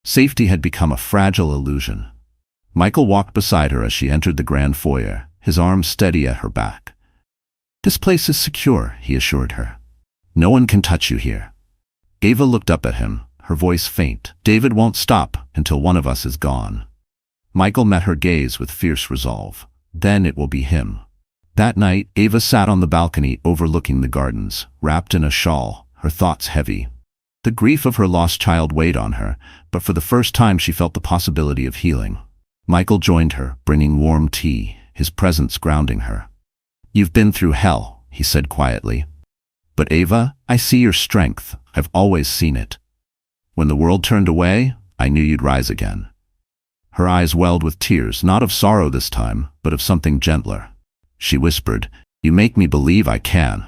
Safety had become a fragile illusion. Michael walked beside her as she entered the grand foyer, his arm steady at her back. "This place is secure," he assured her. "No one can touch you here." Ava looked up at him, her voice faint. "David won't stop until one of us is gone." Michael met her gaze with fierce resolve. Then it will be him. That night, Ava sat on the balcony overlooking the gardens, wrapped in a shawl, her thoughts heavy. The grief of her lost child weighed on her, but for the first time she felt the possibility of healing. Michael joined her, bringing warm tea, his presence grounding her. "You've been through hell," he said quietly. But Ava, I see your strength. I've always seen it. When the world turned away, I knew you'd rise again. Her eyes welled with tears, not of sorrow this time, but of something gentler. She whispered, "You make me believe I can."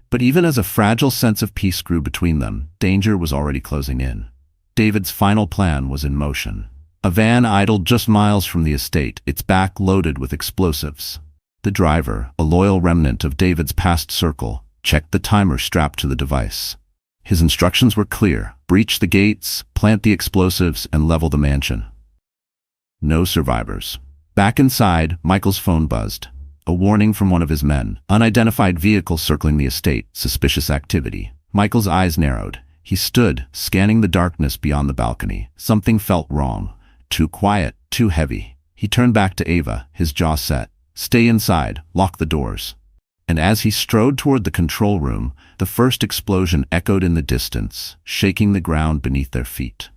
But even as a fragile sense of peace grew between them, danger was already closing in. David's final plan was in motion. A van idled just miles from the estate, its back loaded with explosives. The driver, a loyal remnant of David's past circle, checked the timer strapped to the device. His instructions were clear: breach the gates, plant the explosives, and level the mansion. No survivors. Back inside, Michael's phone buzzed. A warning from one of his men. Unidentified vehicle circling the estate. Suspicious activity. Michael's eyes narrowed. He stood, scanning the darkness beyond the balcony. Something felt wrong. Too quiet, too heavy. He turned back to Ava, his jaw set. "Stay inside. Lock the doors." And as he strode toward the control room, the first explosion echoed in the distance, shaking the ground beneath their feet.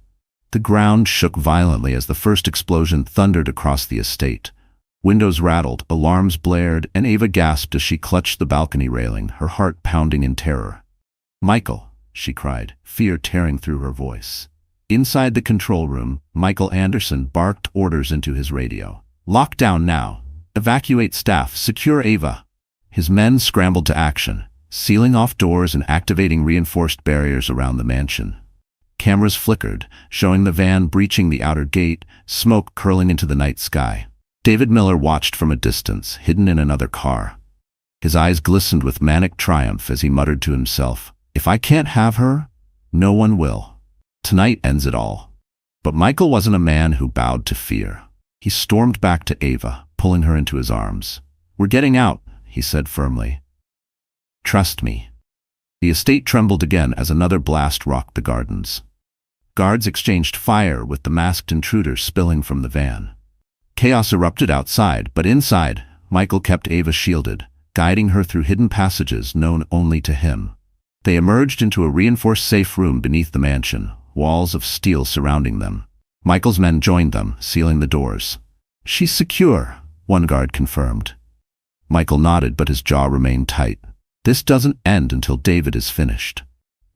The ground shook violently as the first explosion thundered across the estate. Windows rattled, alarms blared, and Ava gasped as she clutched the balcony railing, her heart pounding in terror. "Michael," she cried, fear tearing through her voice. Inside the control room, Michael Anderson barked orders into his radio. "Lock down now. Evacuate staff. Secure Ava." His men scrambled to action, sealing off doors and activating reinforced barriers around the mansion. Cameras flickered, showing the van breaching the outer gate, smoke curling into the night sky. David Miller watched from a distance, hidden in another car. His eyes glistened with manic triumph as he muttered to himself, "If I can't have her, no one will. Tonight ends it all." But Michael wasn't a man who bowed to fear. He stormed back to Ava, pulling her into his arms. "We're getting out," he said firmly. "Trust me." The estate trembled again as another blast rocked the gardens. Guards exchanged fire with the masked intruders spilling from the van. Chaos erupted outside, but inside, Michael kept Ava shielded, guiding her through hidden passages known only to him. They emerged into a reinforced safe room beneath the mansion, walls of steel surrounding them. Michael's men joined them, sealing the doors. "She's secure," one guard confirmed. Michael nodded, but his jaw remained tight. This doesn't end until David is finished.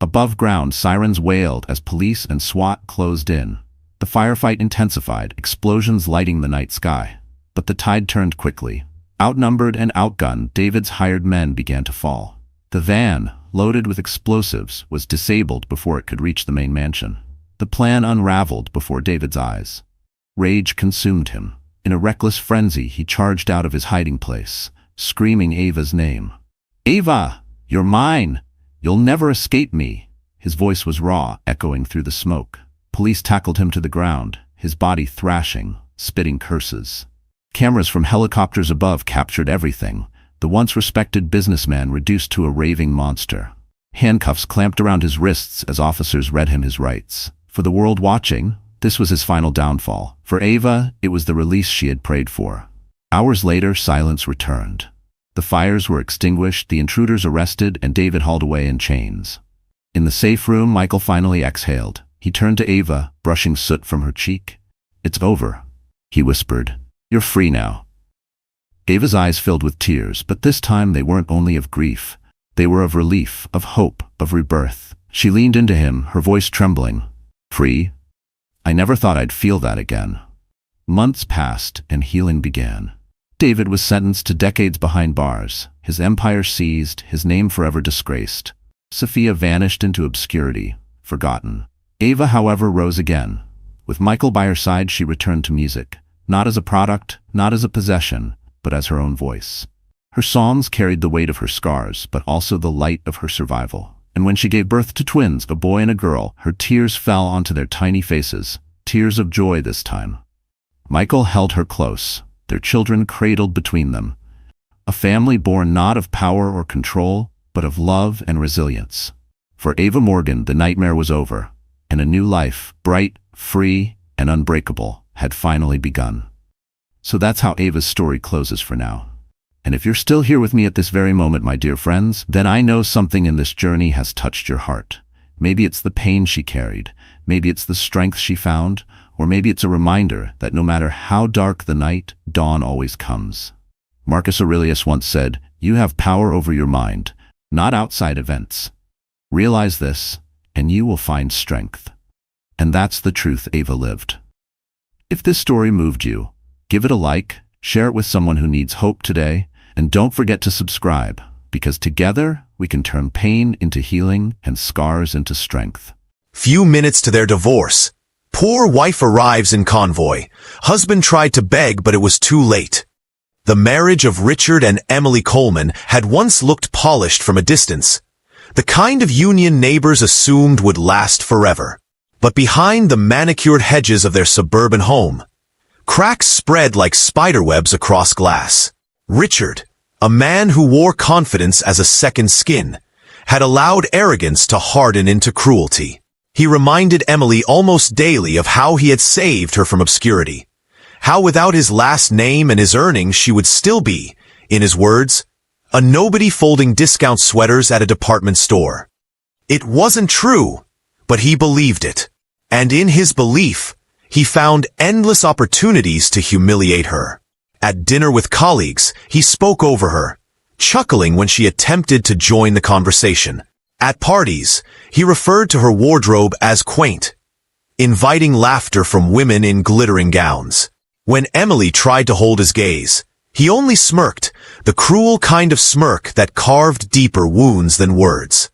Above ground, sirens wailed as police and SWAT closed in. The firefight intensified, explosions lighting the night sky. But the tide turned quickly. Outnumbered and outgunned, David's hired men began to fall. The van, loaded with explosives, was disabled before it could reach the main mansion. The plan unraveled before David's eyes. Rage consumed him. In a reckless frenzy, he charged out of his hiding place, screaming Ava's name. "Ava, you're mine! You'll never escape me!" His voice was raw, echoing through the smoke. Police tackled him to the ground, his body thrashing, spitting curses. Cameras from helicopters above captured everything, the once respected businessman reduced to a raving monster. Handcuffs clamped around his wrists as officers read him his rights. For the world watching, this was his final downfall. For Ava, it was the release she had prayed for. Hours later, silence returned. The fires were extinguished, the intruders arrested, and David hauled away in chains. In the safe room, Michael finally exhaled. He turned to Ava, brushing soot from her cheek. "It's over," he whispered. "You're free now." Ava's eyes filled with tears, but this time they weren't only of grief. They were of relief, of hope, of rebirth. She leaned into him, her voice trembling. "Free? I never thought I'd feel that again." Months passed, and healing began. David was sentenced to decades behind bars, his empire seized, his name forever disgraced. Sophia vanished into obscurity, forgotten. Ava, however, rose again. With Michael by her side, she returned to music, not as a product, not as a possession, but as her own voice. Her songs carried the weight of her scars, but also the light of her survival. And when she gave birth to twins, a boy and a girl, her tears fell onto their tiny faces, tears of joy this time. Michael held her close, their children cradled between them. A family born not of power or control, but of love and resilience. For Ava Morgan, the nightmare was over, and a new life, bright, free, and unbreakable, had finally begun. So that's how Ava's story closes for now. And if you're still here with me at this very moment, my dear friends, then I know something in this journey has touched your heart. Maybe it's the pain she carried, maybe it's the strength she found, or maybe it's a reminder that no matter how dark the night, dawn always comes. Marcus Aurelius once said, "You have power over your mind, not outside events. Realize this, and you will find strength. And that's the truth Ava lived. If this story moved you, give it a like, share it with someone who needs hope today, and don't forget to subscribe, because together we can turn pain into healing and scars into strength. Few minutes to their divorce. Poor wife arrives in convoy. Husband tried to beg, but it was too late. The marriage of Richard and Emily Coleman had once looked polished from a distance. The kind of union neighbors assumed would last forever. But behind the manicured hedges of their suburban home, cracks spread like spiderwebs across glass. Richard, a man who wore confidence as a second skin, had allowed arrogance to harden into cruelty. He reminded Emily almost daily of how he had saved her from obscurity, how without his last name and his earnings she would still be, in his words, a nobody folding discount sweaters at a department store. It wasn't true, but he believed it. And in his belief, he found endless opportunities to humiliate her. At dinner with colleagues, he spoke over her, chuckling when she attempted to join the conversation. At parties, he referred to her wardrobe as quaint, inviting laughter from women in glittering gowns. When Emily tried to hold his gaze, he only smirked, the cruel kind of smirk that carved deeper wounds than words.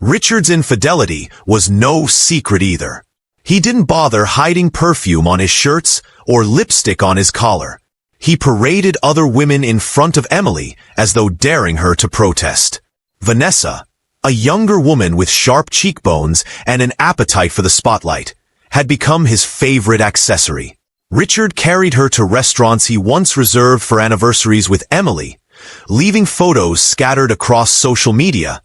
Richard's infidelity was no secret either. He didn't bother hiding perfume on his shirts or lipstick on his collar. He paraded other women in front of Emily as though daring her to protest. Vanessa, a younger woman with sharp cheekbones and an appetite for the spotlight, had become his favorite accessory. Richard carried her to restaurants he once reserved for anniversaries with Emily, leaving photos scattered across social media,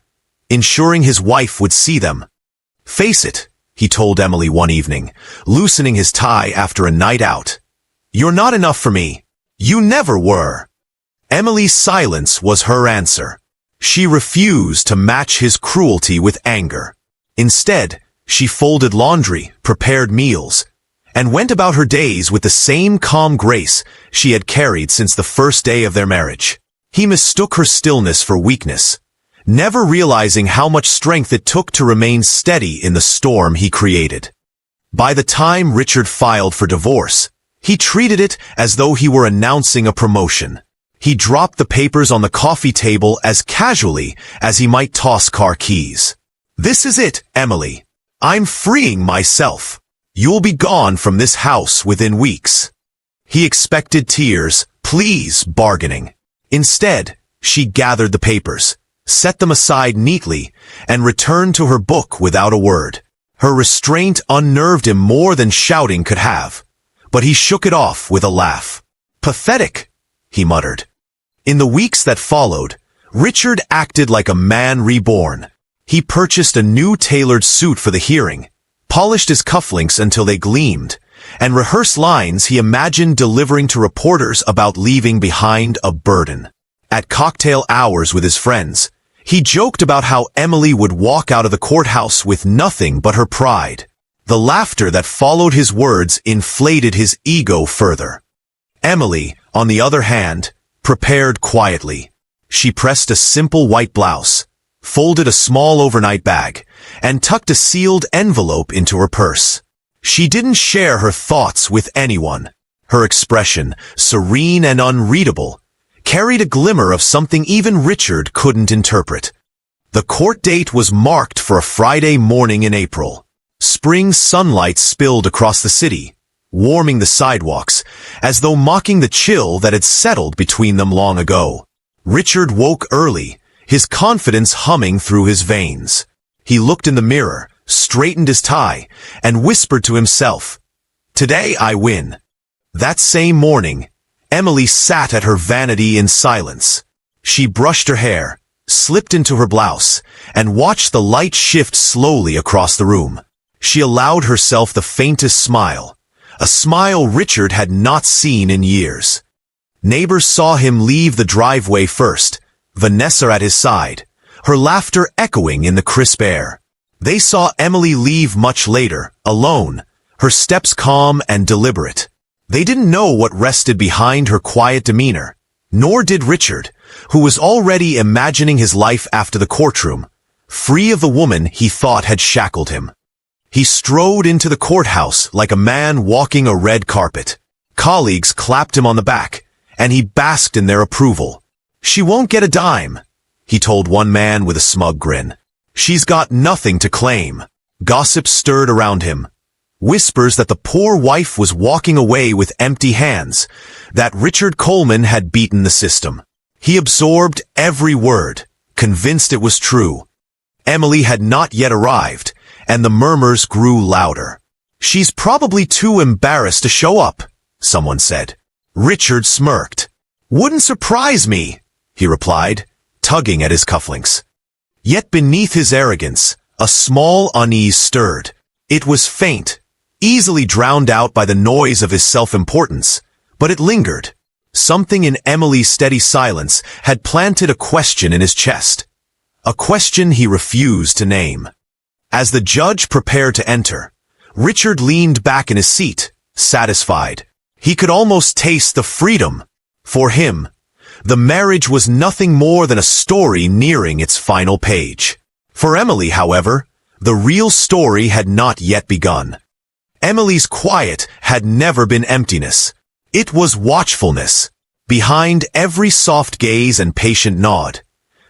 ensuring his wife would see them. "Face it," he told Emily one evening, loosening his tie after a night out. "You're not enough for me. You never were." Emily's silence was her answer. She refused to match his cruelty with anger. Instead, she folded laundry, prepared meals, and went about her days with the same calm grace she had carried since the first day of their marriage. He mistook her stillness for weakness, never realizing how much strength it took to remain steady in the storm he created. By the time Richard filed for divorce, he treated it as though he were announcing a promotion. He dropped the papers on the coffee table as casually as he might toss car keys. "This is it, Emily. I'm freeing myself. You'll be gone from this house within weeks." He expected tears, pleas, bargaining. Instead, she gathered the papers, set them aside neatly, and returned to her book without a word. Her restraint unnerved him more than shouting could have, but he shook it off with a laugh. "Pathetic," he muttered. In the weeks that followed, Richard acted like a man reborn. He purchased a new tailored suit for the hearing, polished his cufflinks until they gleamed, and rehearsed lines he imagined delivering to reporters about leaving behind a burden. At cocktail hours with his friends, he joked about how Emily would walk out of the courthouse with nothing but her pride. The laughter that followed his words inflated his ego further. Emily, on the other hand, prepared quietly. She pressed a simple white blouse, folded a small overnight bag, and tucked a sealed envelope into her purse. She didn't share her thoughts with anyone. Her expression, serene and unreadable, carried a glimmer of something even Richard couldn't interpret. The court date was marked for a Friday morning in April. Spring sunlight spilled across the city, warming the sidewalks, as though mocking the chill that had settled between them long ago. Richard woke early, his confidence humming through his veins. He looked in the mirror, straightened his tie, and whispered to himself, "Today I win." That same morning, Emily sat at her vanity in silence. She brushed her hair, slipped into her blouse, and watched the light shift slowly across the room. She allowed herself the faintest smile, a smile Richard had not seen in years. Neighbors saw him leave the driveway first, Vanessa at his side, her laughter echoing in the crisp air. They saw Emily leave much later, alone, her steps calm and deliberate. They didn't know what rested behind her quiet demeanor, nor did Richard, who was already imagining his life after the courtroom, free of the woman he thought had shackled him. He strode into the courthouse like a man walking a red carpet. Colleagues clapped him on the back, and he basked in their approval. "She won't get a dime," he told one man with a smug grin. "She's got nothing to claim." Gossip stirred around him. Whispers that the poor wife was walking away with empty hands, that Richard Coleman had beaten the system. He absorbed every word, convinced it was true. Emily had not yet arrived, and the murmurs grew louder. "She's probably too embarrassed to show up," someone said. Richard smirked. "Wouldn't surprise me," he replied, tugging at his cufflinks. Yet beneath his arrogance, a small unease stirred. It was faint, easily drowned out by the noise of his self-importance, but it lingered. Something in Emily's steady silence had planted a question in his chest, a question he refused to name. As the judge prepared to enter, Richard leaned back in his seat, satisfied. He could almost taste the freedom. For him, the marriage was nothing more than a story nearing its final page. For Emily, however, the real story had not yet begun. Emily's quiet had never been emptiness. It was watchfulness. Behind every soft gaze and patient nod,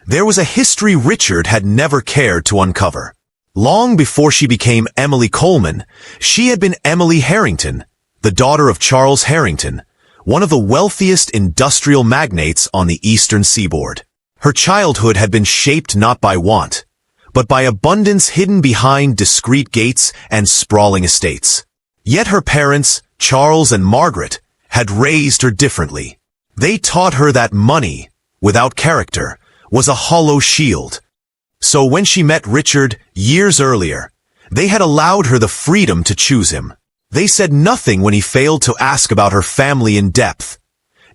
there was a history Richard had never cared to uncover. Long before she became Emily Coleman, she had been Emily Harrington, the daughter of Charles Harrington, one of the wealthiest industrial magnates on the eastern seaboard. Her childhood had been shaped not by want, but by abundance hidden behind discreet gates and sprawling estates. Yet her parents, Charles and Margaret, had raised her differently. They taught her that money, without character, was a hollow shield. So when she met Richard years earlier, they had allowed her the freedom to choose him. They said nothing when he failed to ask about her family in depth,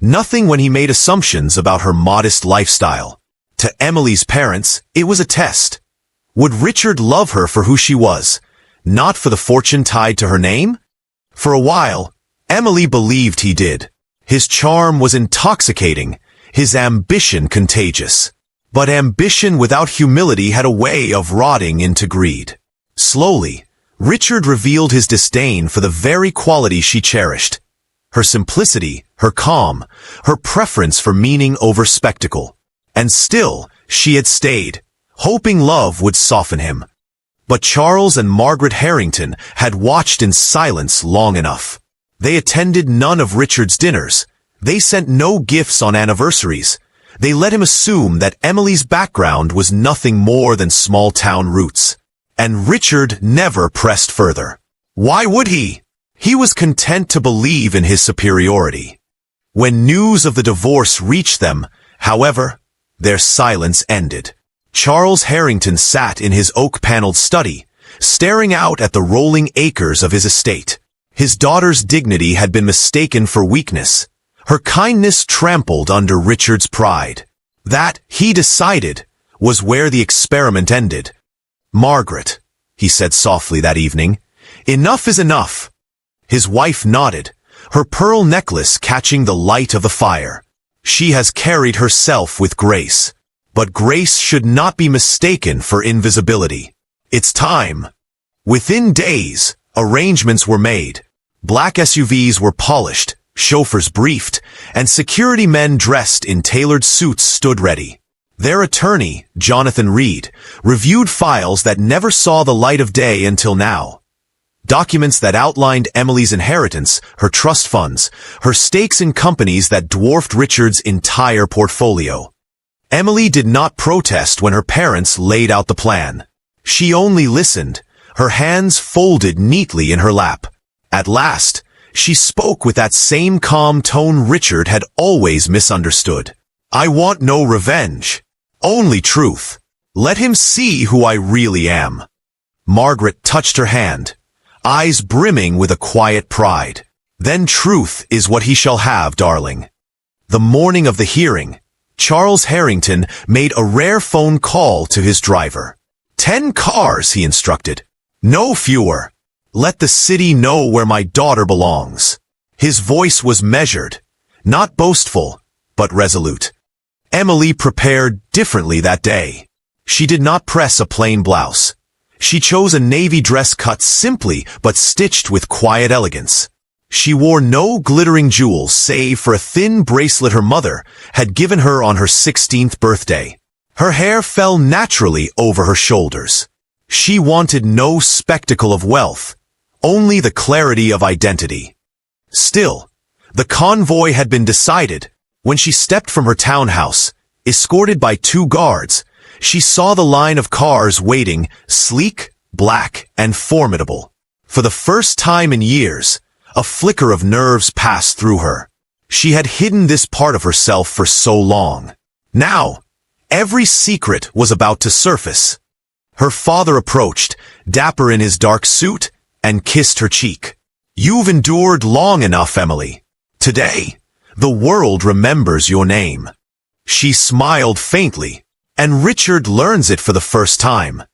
nothing when he made assumptions about her modest lifestyle. To Emily's parents, it was a test. Would Richard love her for who she was, not for the fortune tied to her name? For a while, Emily believed he did. His charm was intoxicating, his ambition contagious. But ambition without humility had a way of rotting into greed. Slowly, Richard revealed his disdain for the very quality she cherished. Her simplicity, her calm, her preference for meaning over spectacle. And still, she had stayed, hoping love would soften him. But Charles and Margaret Harrington had watched in silence long enough. They attended none of Richard's dinners. They sent no gifts on anniversaries. They let him assume that Emily's background was nothing more than small-town roots. And Richard never pressed further. Why would he? He was content to believe in his superiority. When news of the divorce reached them, however, their silence ended. Charles Harrington sat in his oak-paneled study, staring out at the rolling acres of his estate. His daughter's dignity had been mistaken for weakness. Her kindness trampled under Richard's pride. That, he decided, was where the experiment ended. "Margaret," he said softly that evening, "enough is enough." His wife nodded, her pearl necklace catching the light of the fire. She has carried herself with grace. But grace should not be mistaken for invisibility. It's time. Within days, arrangements were made. Black SUVs were polished, chauffeurs briefed, and security men dressed in tailored suits stood ready. Their attorney, Jonathan Reed, reviewed files that never saw the light of day until now. Documents that outlined Emily's inheritance, her trust funds, her stakes in companies that dwarfed Richard's entire portfolio. Emily did not protest when her parents laid out the plan. She only listened, her hands folded neatly in her lap. At last, she spoke with that same calm tone Richard had always misunderstood. "I want no revenge, only truth. Let him see who I really am." Margaret touched her hand, eyes brimming with a quiet pride. "Then truth is what he shall have, darling." The morning of the hearing, Charles Harrington made a rare phone call to his driver. 10 cars, he instructed. No fewer. Let the city know where my daughter belongs. His voice was measured, not boastful, but resolute. Emily prepared differently that day. She did not press a plain blouse. She chose a navy dress cut simply but stitched with quiet elegance. She wore no glittering jewels save for a thin bracelet her mother had given her on her 16th birthday. Her hair fell naturally over her shoulders. She wanted no spectacle of wealth, only the clarity of identity. Still, the convoy had been decided. When she stepped from her townhouse, escorted by 2 guards, she saw the line of cars waiting, sleek, black, and formidable. For the first time in years, a flicker of nerves passed through her. She had hidden this part of herself for so long. Now, every secret was about to surface. Her father approached, dapper in his dark suit, and kissed her cheek. "You've endured long enough, Emily. Today, the world remembers your name." She smiled faintly, and Richard learns it for the first time.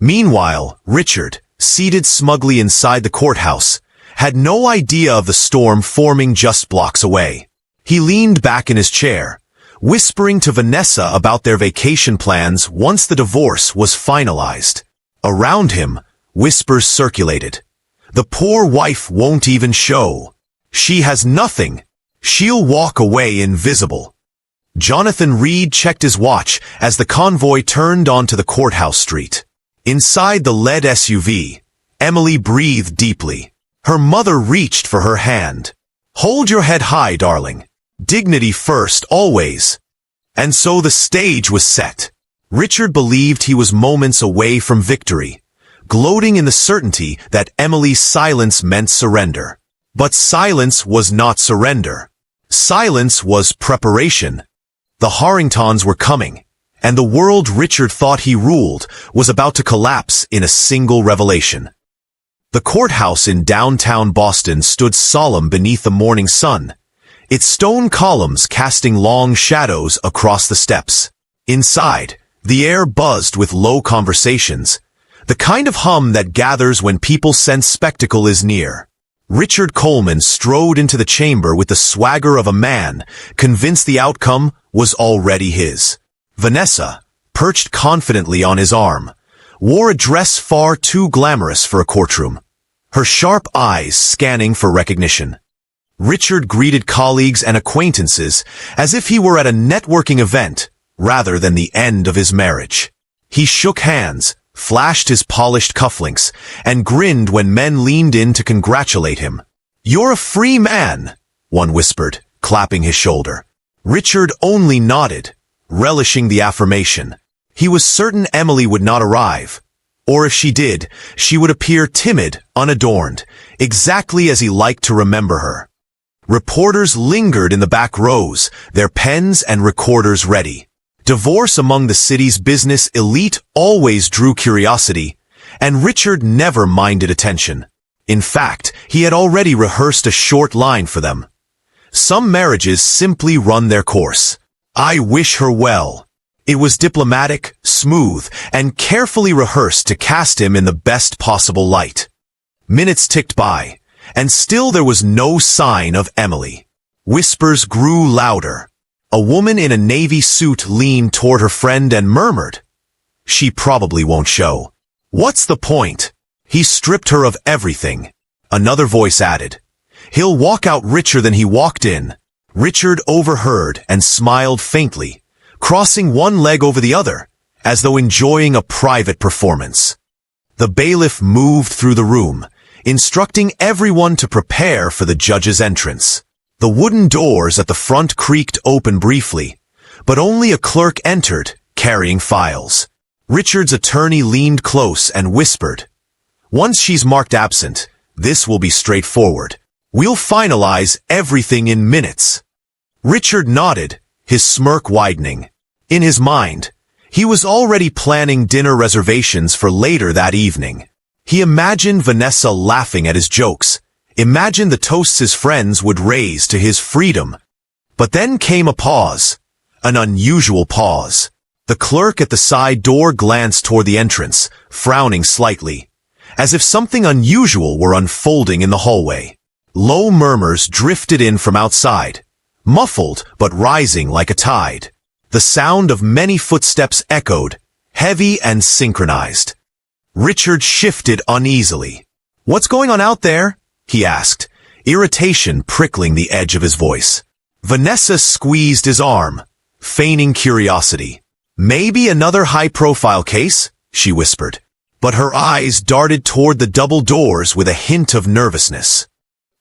Meanwhile, Richard, seated smugly inside the courthouse, had no idea of the storm forming just blocks away. He leaned back in his chair, whispering to Vanessa about their vacation plans once the divorce was finalized. Around him, whispers circulated. "The poor wife won't even show. She has nothing. She'll walk away invisible." Jonathan Reed checked his watch as the convoy turned onto the courthouse street. Inside the lead SUV, Emily breathed deeply. Her mother reached for her hand. "Hold your head high, darling. Dignity first, always." And so the stage was set. Richard believed he was moments away from victory, gloating in the certainty that Emily's silence meant surrender. But silence was not surrender. Silence was preparation. The Orennstories were coming, and the world Richard thought he ruled was about to collapse in a single revelation. The courthouse in downtown Boston stood solemn beneath the morning sun, its stone columns casting long shadows across the steps. Inside, the air buzzed with low conversations, the kind of hum that gathers when people sense spectacle is near. Richard Coleman strode into the chamber with the swagger of a man, convinced the outcome was already his. Vanessa, perched confidently on his arm, wore a dress far too glamorous for a courtroom, her sharp eyes scanning for recognition. Richard greeted colleagues and acquaintances as if he were at a networking event rather than the end of his marriage. He shook hands, flashed his polished cufflinks, and grinned when men leaned in to congratulate him. "You're a free man," one whispered, clapping his shoulder. Richard only nodded, relishing the affirmation. He was certain Emily would not arrive, or if she did, she would appear timid, unadorned, exactly as he liked to remember her. Reporters lingered in the back rows, their pens and recorders ready. Divorce among the city's business elite always drew curiosity, and Richard never minded attention. In fact, he had already rehearsed a short line for them. Some marriages simply run their course. "I wish her well." It was diplomatic, smooth, and carefully rehearsed to cast him in the best possible light. Minutes ticked by, and still there was no sign of Emily. Whispers grew louder. A woman in a navy suit leaned toward her friend and murmured, "She probably won't show." "What's the point? He stripped her of everything." Another voice added, "He'll walk out richer than he walked in." Richard overheard and smiled faintly, crossing one leg over the other, as though enjoying a private performance. The bailiff moved through the room, instructing everyone to prepare for the judge's entrance. The wooden doors at the front creaked open briefly, but only a clerk entered, carrying files. Richard's attorney leaned close and whispered, "Once she's marked absent, this will be straightforward. We'll finalize everything in minutes." Richard nodded, his smirk widening. In his mind, he was already planning dinner reservations for later that evening. He imagined Vanessa laughing at his jokes, imagined the toasts his friends would raise to his freedom. But then came a pause, an unusual pause. The clerk at the side door glanced toward the entrance, frowning slightly, as if something unusual were unfolding in the hallway. Low murmurs drifted in from outside, muffled but rising like a tide. The sound of many footsteps echoed, heavy and synchronized. Richard shifted uneasily. "What's going on out there?" he asked, irritation prickling the edge of his voice. Vanessa squeezed his arm, feigning curiosity. "Maybe another high-profile case?" she whispered. But her eyes darted toward the double doors with a hint of nervousness.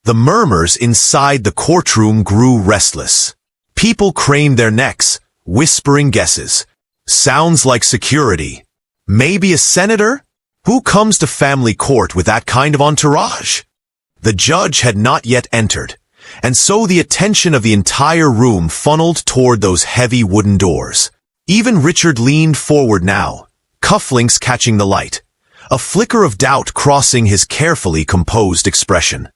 The murmurs inside the courtroom grew restless. People craned their necks, whispering guesses. "Sounds like security. Maybe a senator? Who comes to family court with that kind of entourage?" The judge had not yet entered, and so the attention of the entire room funneled toward those heavy wooden doors. Even Richard leaned forward now, cufflinks catching the light, a flicker of doubt crossing his carefully composed expression.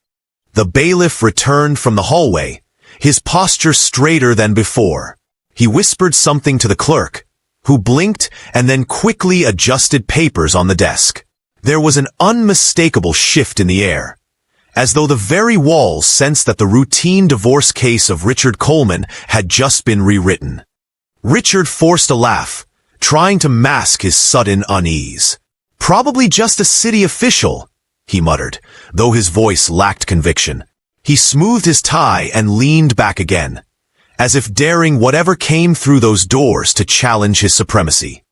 The bailiff returned from the hallway, his posture straighter than before. He whispered something to the clerk, who blinked and then quickly adjusted papers on the desk. There was an unmistakable shift in the air, as though the very walls sensed that the routine divorce case of Richard Coleman had just been rewritten. Richard forced a laugh, trying to mask his sudden unease. "Probably just a city official," he muttered, though his voice lacked conviction. He smoothed his tie and leaned back again, as if daring whatever came through those doors to challenge his supremacy.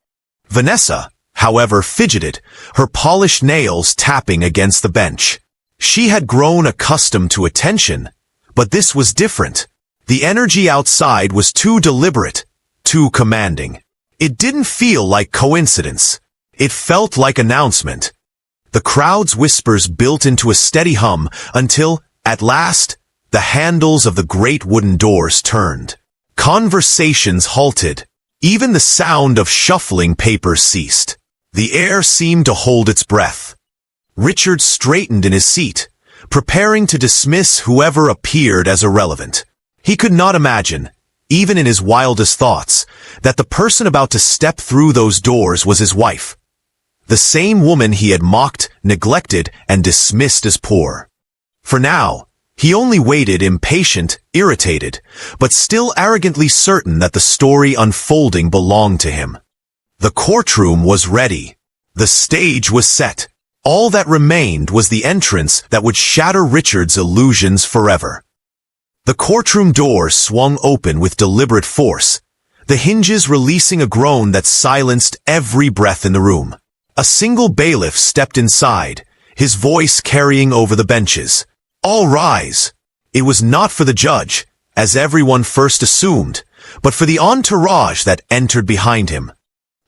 Vanessa, however, fidgeted, her polished nails tapping against the bench. She had grown accustomed to attention, but this was different. The energy outside was too deliberate, too commanding. It didn't feel like coincidence. It felt like announcement. The crowd's whispers built into a steady hum until, at last, the handles of the great wooden doors turned. Conversations halted. Even the sound of shuffling papers ceased. The air seemed to hold its breath. Richard straightened in his seat, preparing to dismiss whoever appeared as irrelevant. He could not imagine, even in his wildest thoughts, that the person about to step through those doors was his wife. The same woman he had mocked, neglected, and dismissed as poor. For now, he only waited, impatient, irritated, but still arrogantly certain that the story unfolding belonged to him. The courtroom was ready. The stage was set. All that remained was the entrance that would shatter Richard's illusions forever. The courtroom door swung open with deliberate force, the hinges releasing a groan that silenced every breath in the room. A single bailiff stepped inside, his voice carrying over the benches. "All rise!" It was not for the judge, as everyone first assumed, but for the entourage that entered behind him.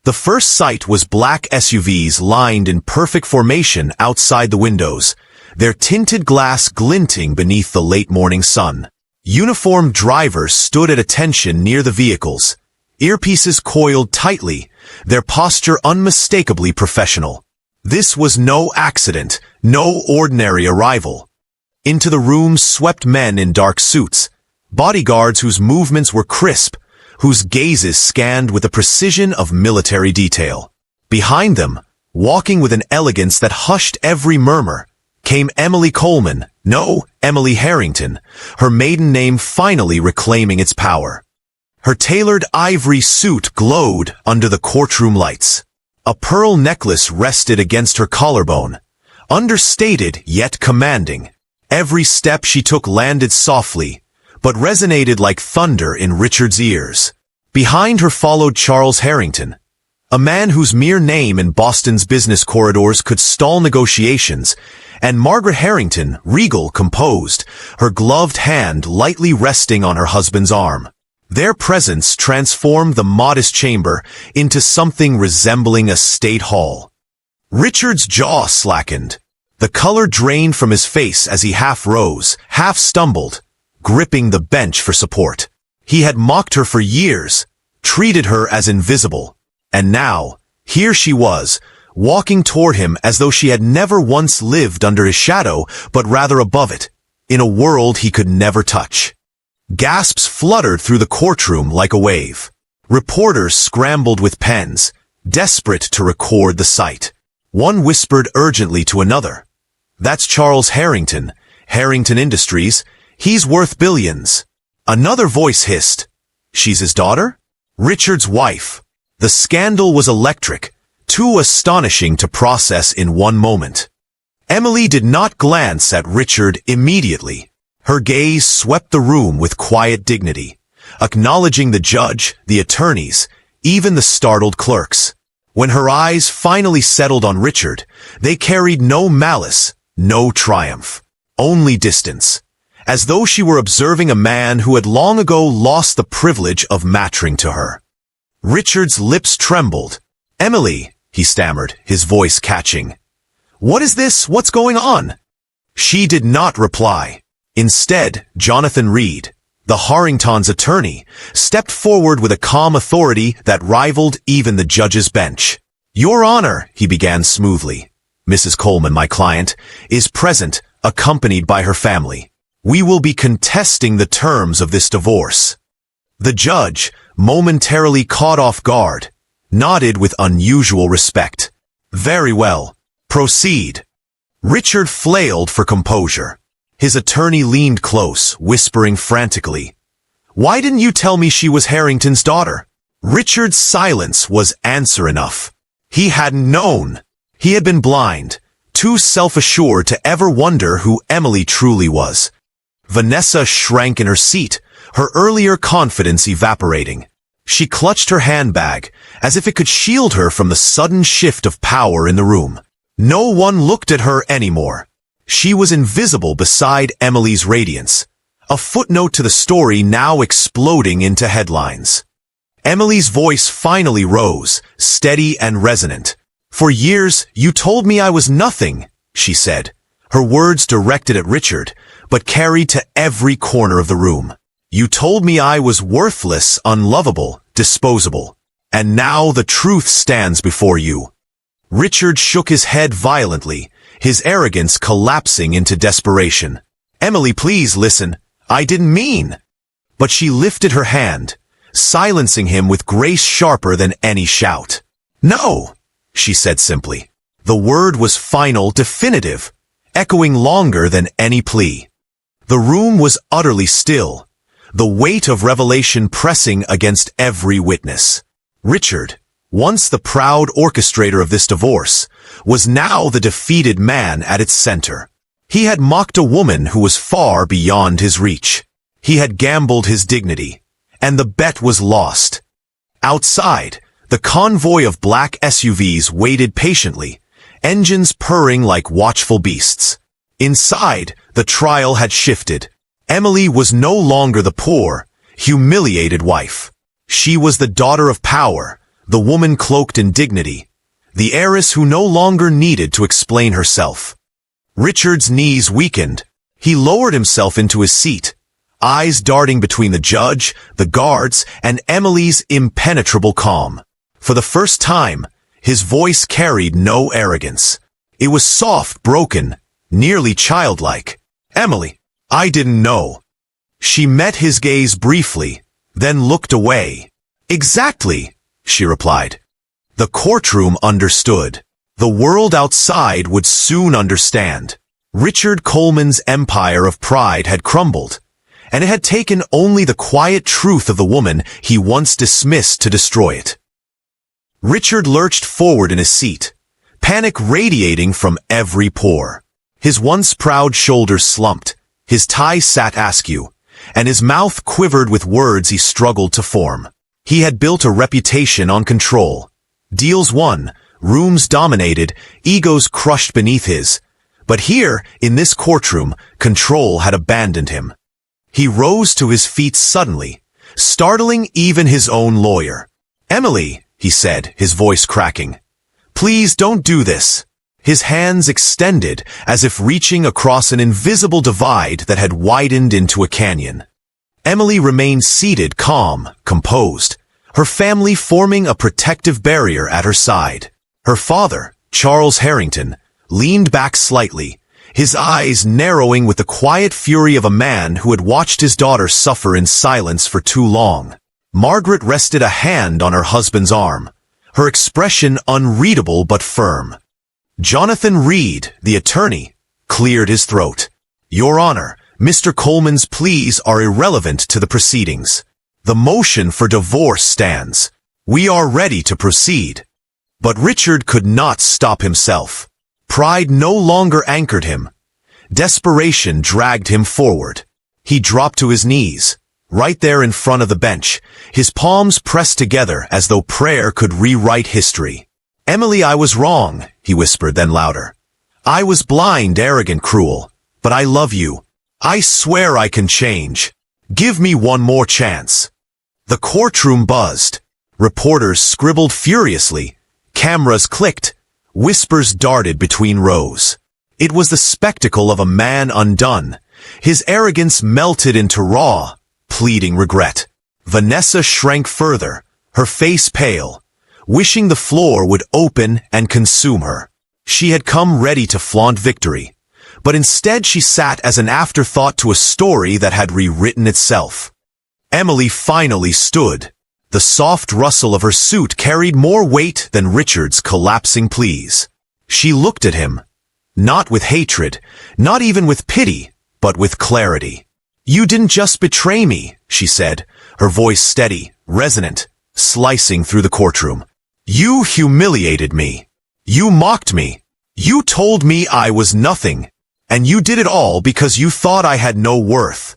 The first sight was black SUVs lined in perfect formation outside the windows, their tinted glass glinting beneath the late morning sun. Uniformed drivers stood at attention near the vehicles, earpieces coiled tightly, their posture unmistakably professional. This was no accident, no ordinary arrival. Into the room swept men in dark suits, bodyguards whose movements were crisp, whose gazes scanned with the precision of military detail. Behind them, walking with an elegance that hushed every murmur, came Emily Coleman, no, Emily Harrington, her maiden name finally reclaiming its power. Her tailored ivory suit glowed under the courtroom lights. A pearl necklace rested against her collarbone, understated yet commanding. Every step she took landed softly, but resonated like thunder in Richard's ears. Behind her followed Charles Harrington, a man whose mere name in Boston's business corridors could stall negotiations, and Margaret Harrington, regal, composed, her gloved hand lightly resting on her husband's arm. Their presence transformed the modest chamber into something resembling a state hall. Richard's jaw slackened. The color drained from his face as he half rose, half stumbled, gripping the bench for support. He had mocked her for years, treated her as invisible, and now, here she was, walking toward him as though she had never once lived under his shadow, but rather above it, in a world he could never touch. Gasps fluttered through the courtroom like a wave. Reporters scrambled with pens, desperate to record the sight. One whispered urgently to another, "That's Charles Harrington, Harrington Industries. He's worth billions." Another voice hissed, "She's his daughter?" Richard's wife. The scandal was electric, too astonishing to process in one moment. Emily did not glance at Richard immediately. Her gaze swept the room with quiet dignity, acknowledging the judge, the attorneys, even the startled clerks. When her eyes finally settled on Richard, they carried no malice, no triumph, only distance, as though she were observing a man who had long ago lost the privilege of mattering to her. Richard's lips trembled. "Emily," he stammered, his voice catching. "What is this? What's going on?" She did not reply. Instead, Jonathan Reed, the Harrington's attorney, stepped forward with a calm authority that rivaled even the judge's bench. "Your Honor," he began smoothly, "Mrs. Coleman, my client, is present, accompanied by her family. We will be contesting the terms of this divorce." The judge, momentarily caught off guard, nodded with unusual respect. "Very well. Proceed." Richard flailed for composure. His attorney leaned close, whispering frantically, "Why didn't you tell me she was Harrington's daughter?" Richard's silence was answer enough. He hadn't known. He had been blind, too self-assured to ever wonder who Emily truly was. Vanessa shrank in her seat, her earlier confidence evaporating. She clutched her handbag, as if it could shield her from the sudden shift of power in the room. No one looked at her anymore. She was invisible beside Emily's radiance, a footnote to the story now exploding into headlines. Emily's voice finally rose, steady and resonant. "For years, you told me I was nothing," she said, her words directed at Richard, but carried to every corner of the room. "You told me I was worthless, unlovable, disposable. And now the truth stands before you." Richard shook his head violently, his arrogance collapsing into desperation. "Emily, please listen. I didn't mean." But she lifted her hand, silencing him with grace sharper than any shout. "No," she said simply. The word was final, definitive, echoing longer than any plea. The room was utterly still, the weight of revelation pressing against every witness. Richard, once the proud orchestrator of this divorce, was now the defeated man at its center. He had mocked a woman who was far beyond his reach. He had gambled his dignity, and the bet was lost. Outside, the convoy of black SUVs waited patiently, engines purring like watchful beasts. Inside, the trial had shifted. Emily was no longer the poor, humiliated wife. She was the daughter of power, the woman cloaked in dignity, the heiress who no longer needed to explain herself. Richard's knees weakened. He lowered himself into his seat, eyes darting between the judge, the guards, and Emily's impenetrable calm. For the first time, his voice carried no arrogance. It was soft, broken, nearly childlike. "Emily, I didn't know." She met his gaze briefly, then looked away. "Exactly," she replied. The courtroom understood. The world outside would soon understand. Richard Coleman's empire of pride had crumbled, and it had taken only the quiet truth of the woman he once dismissed to destroy it. Richard lurched forward in his seat, panic radiating from every pore. His once proud shoulders slumped, his tie sat askew, and his mouth quivered with words he struggled to form. He had built a reputation on control. Deals won, rooms dominated, egos crushed beneath his. But here, in this courtroom, control had abandoned him. He rose to his feet suddenly, startling even his own lawyer. "Emily," he said, his voice cracking, "please don't do this." His hands extended as if reaching across an invisible divide that had widened into a canyon. Emily remained seated, calm, composed, her family forming a protective barrier at her side. Her father, Charles Harrington, leaned back slightly, his eyes narrowing with the quiet fury of a man who had watched his daughter suffer in silence for too long. Margaret rested a hand on her husband's arm, her expression unreadable but firm. Jonathan Reed, the attorney, cleared his throat. "Your Honor, Mr. Coleman's pleas are irrelevant to the proceedings." The motion for divorce stands. We are ready to proceed. But Richard could not stop himself. Pride no longer anchored him. Desperation dragged him forward. He dropped to his knees, right there in front of the bench, his palms pressed together as though prayer could rewrite history. "Emily, I was wrong," he whispered, then louder. "I was blind, arrogant, cruel. But I love you. I swear I can change. Give me one more chance." The courtroom buzzed. Reporters scribbled furiously. Cameras clicked. Whispers darted between rows. It was the spectacle of a man undone. His arrogance melted into raw, pleading regret. Vanessa shrank further, her face pale, wishing the floor would open and consume her. She had come ready to flaunt victory, but instead she sat as an afterthought to a story that had rewritten itself. Emily finally stood. The soft rustle of her suit carried more weight than Richard's collapsing pleas. She looked at him, not with hatred, not even with pity, but with clarity. "You didn't just betray me," she said, her voice steady, resonant, slicing through the courtroom. "You humiliated me. You mocked me. You told me I was nothing. And you did it all because you thought I had no worth."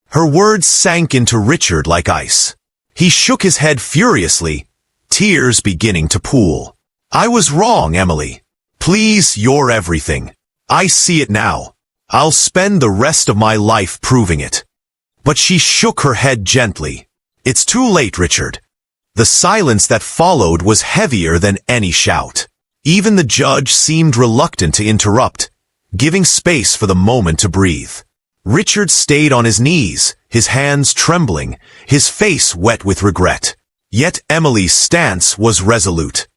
Her words sank into Richard like ice. He shook his head furiously, tears beginning to pool. "I was wrong, Emily. Please, you're everything. I see it now. I'll spend the rest of my life proving it." But she shook her head gently. "It's too late, Richard." The silence that followed was heavier than any shout. Even the judge seemed reluctant to interrupt, giving space for the moment to breathe. Richard stayed on his knees, his hands trembling, his face wet with regret. Yet Emily's stance was resolute.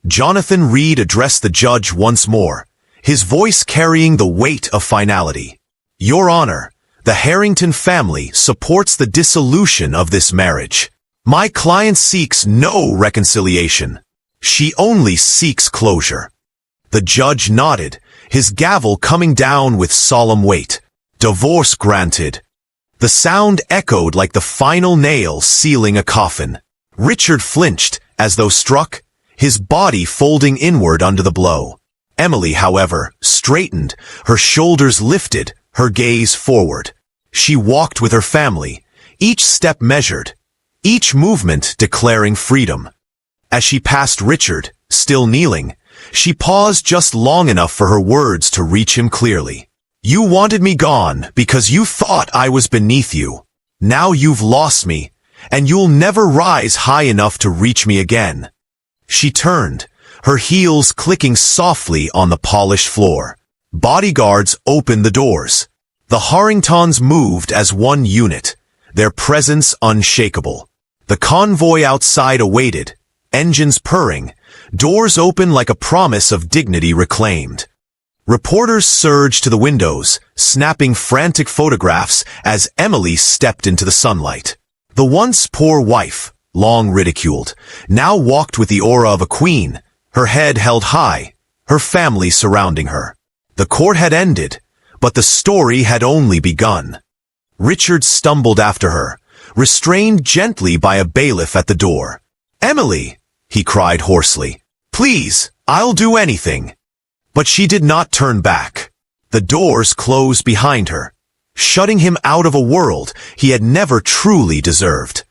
Jonathan Reed addressed the judge once more, his voice carrying the weight of finality. "Your Honor, the Harrington family supports the dissolution of this marriage. My client seeks no reconciliation. She only seeks closure." The judge nodded, his gavel coming down with solemn weight. "Divorce granted." The sound echoed like the final nail sealing a coffin. Richard flinched, as though struck, his body folding inward under the blow. Emily, however, straightened, her shoulders lifted, her gaze forward. She walked with her family, each step measured, each movement declaring freedom. As she passed Richard, still kneeling, she paused just long enough for her words to reach him clearly. "You wanted me gone because you thought I was beneath you. Now you've lost me, and you'll never rise high enough to reach me again." She turned, her heels clicking softly on the polished floor. Bodyguards opened the doors. The Harringtons moved as one unit, their presence unshakable. The convoy outside awaited, engines purring, doors open like a promise of dignity reclaimed. Reporters surged to the windows, snapping frantic photographs as Emily stepped into the sunlight. The once poor wife, long ridiculed, now walked with the aura of a queen, her head held high, her family surrounding her. The court had ended, but the story had only begun. Richard stumbled after her, restrained gently by a bailiff at the door. "Emily," he cried hoarsely, "please, I'll do anything." But she did not turn back. The doors closed behind her, shutting him out of a world he had never truly deserved.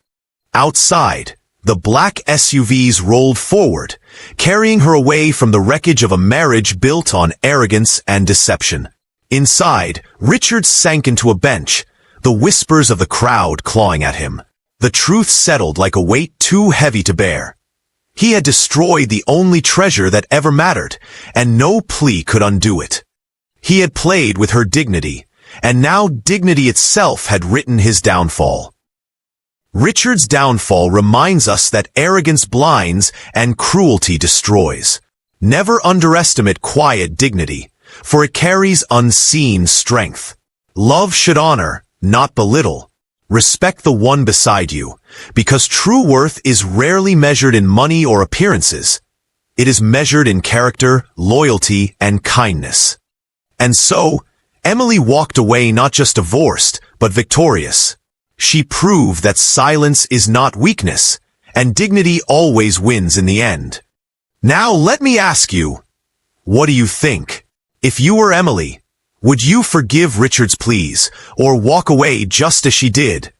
Outside, the black SUVs rolled forward, carrying her away from the wreckage of a marriage built on arrogance and deception. Inside, Richard sank into a bench, the whispers of the crowd clawing at him. The truth settled like a weight too heavy to bear. He had destroyed the only treasure that ever mattered, and no plea could undo it. He had played with her dignity, and now dignity itself had written his downfall. Richard's downfall reminds us that arrogance blinds and cruelty destroys. Never underestimate quiet dignity, for it carries unseen strength. Love should honor, not belittle. Respect the one beside you, because true worth is rarely measured in money or appearances. It is measured in character, loyalty, and kindness. And so, Emily walked away not just divorced, but victorious. She proved that silence is not weakness, and dignity always wins in the end. Now let me ask you, what do you think? If you were Emily, would you forgive Richard's pleas, or walk away just as she did?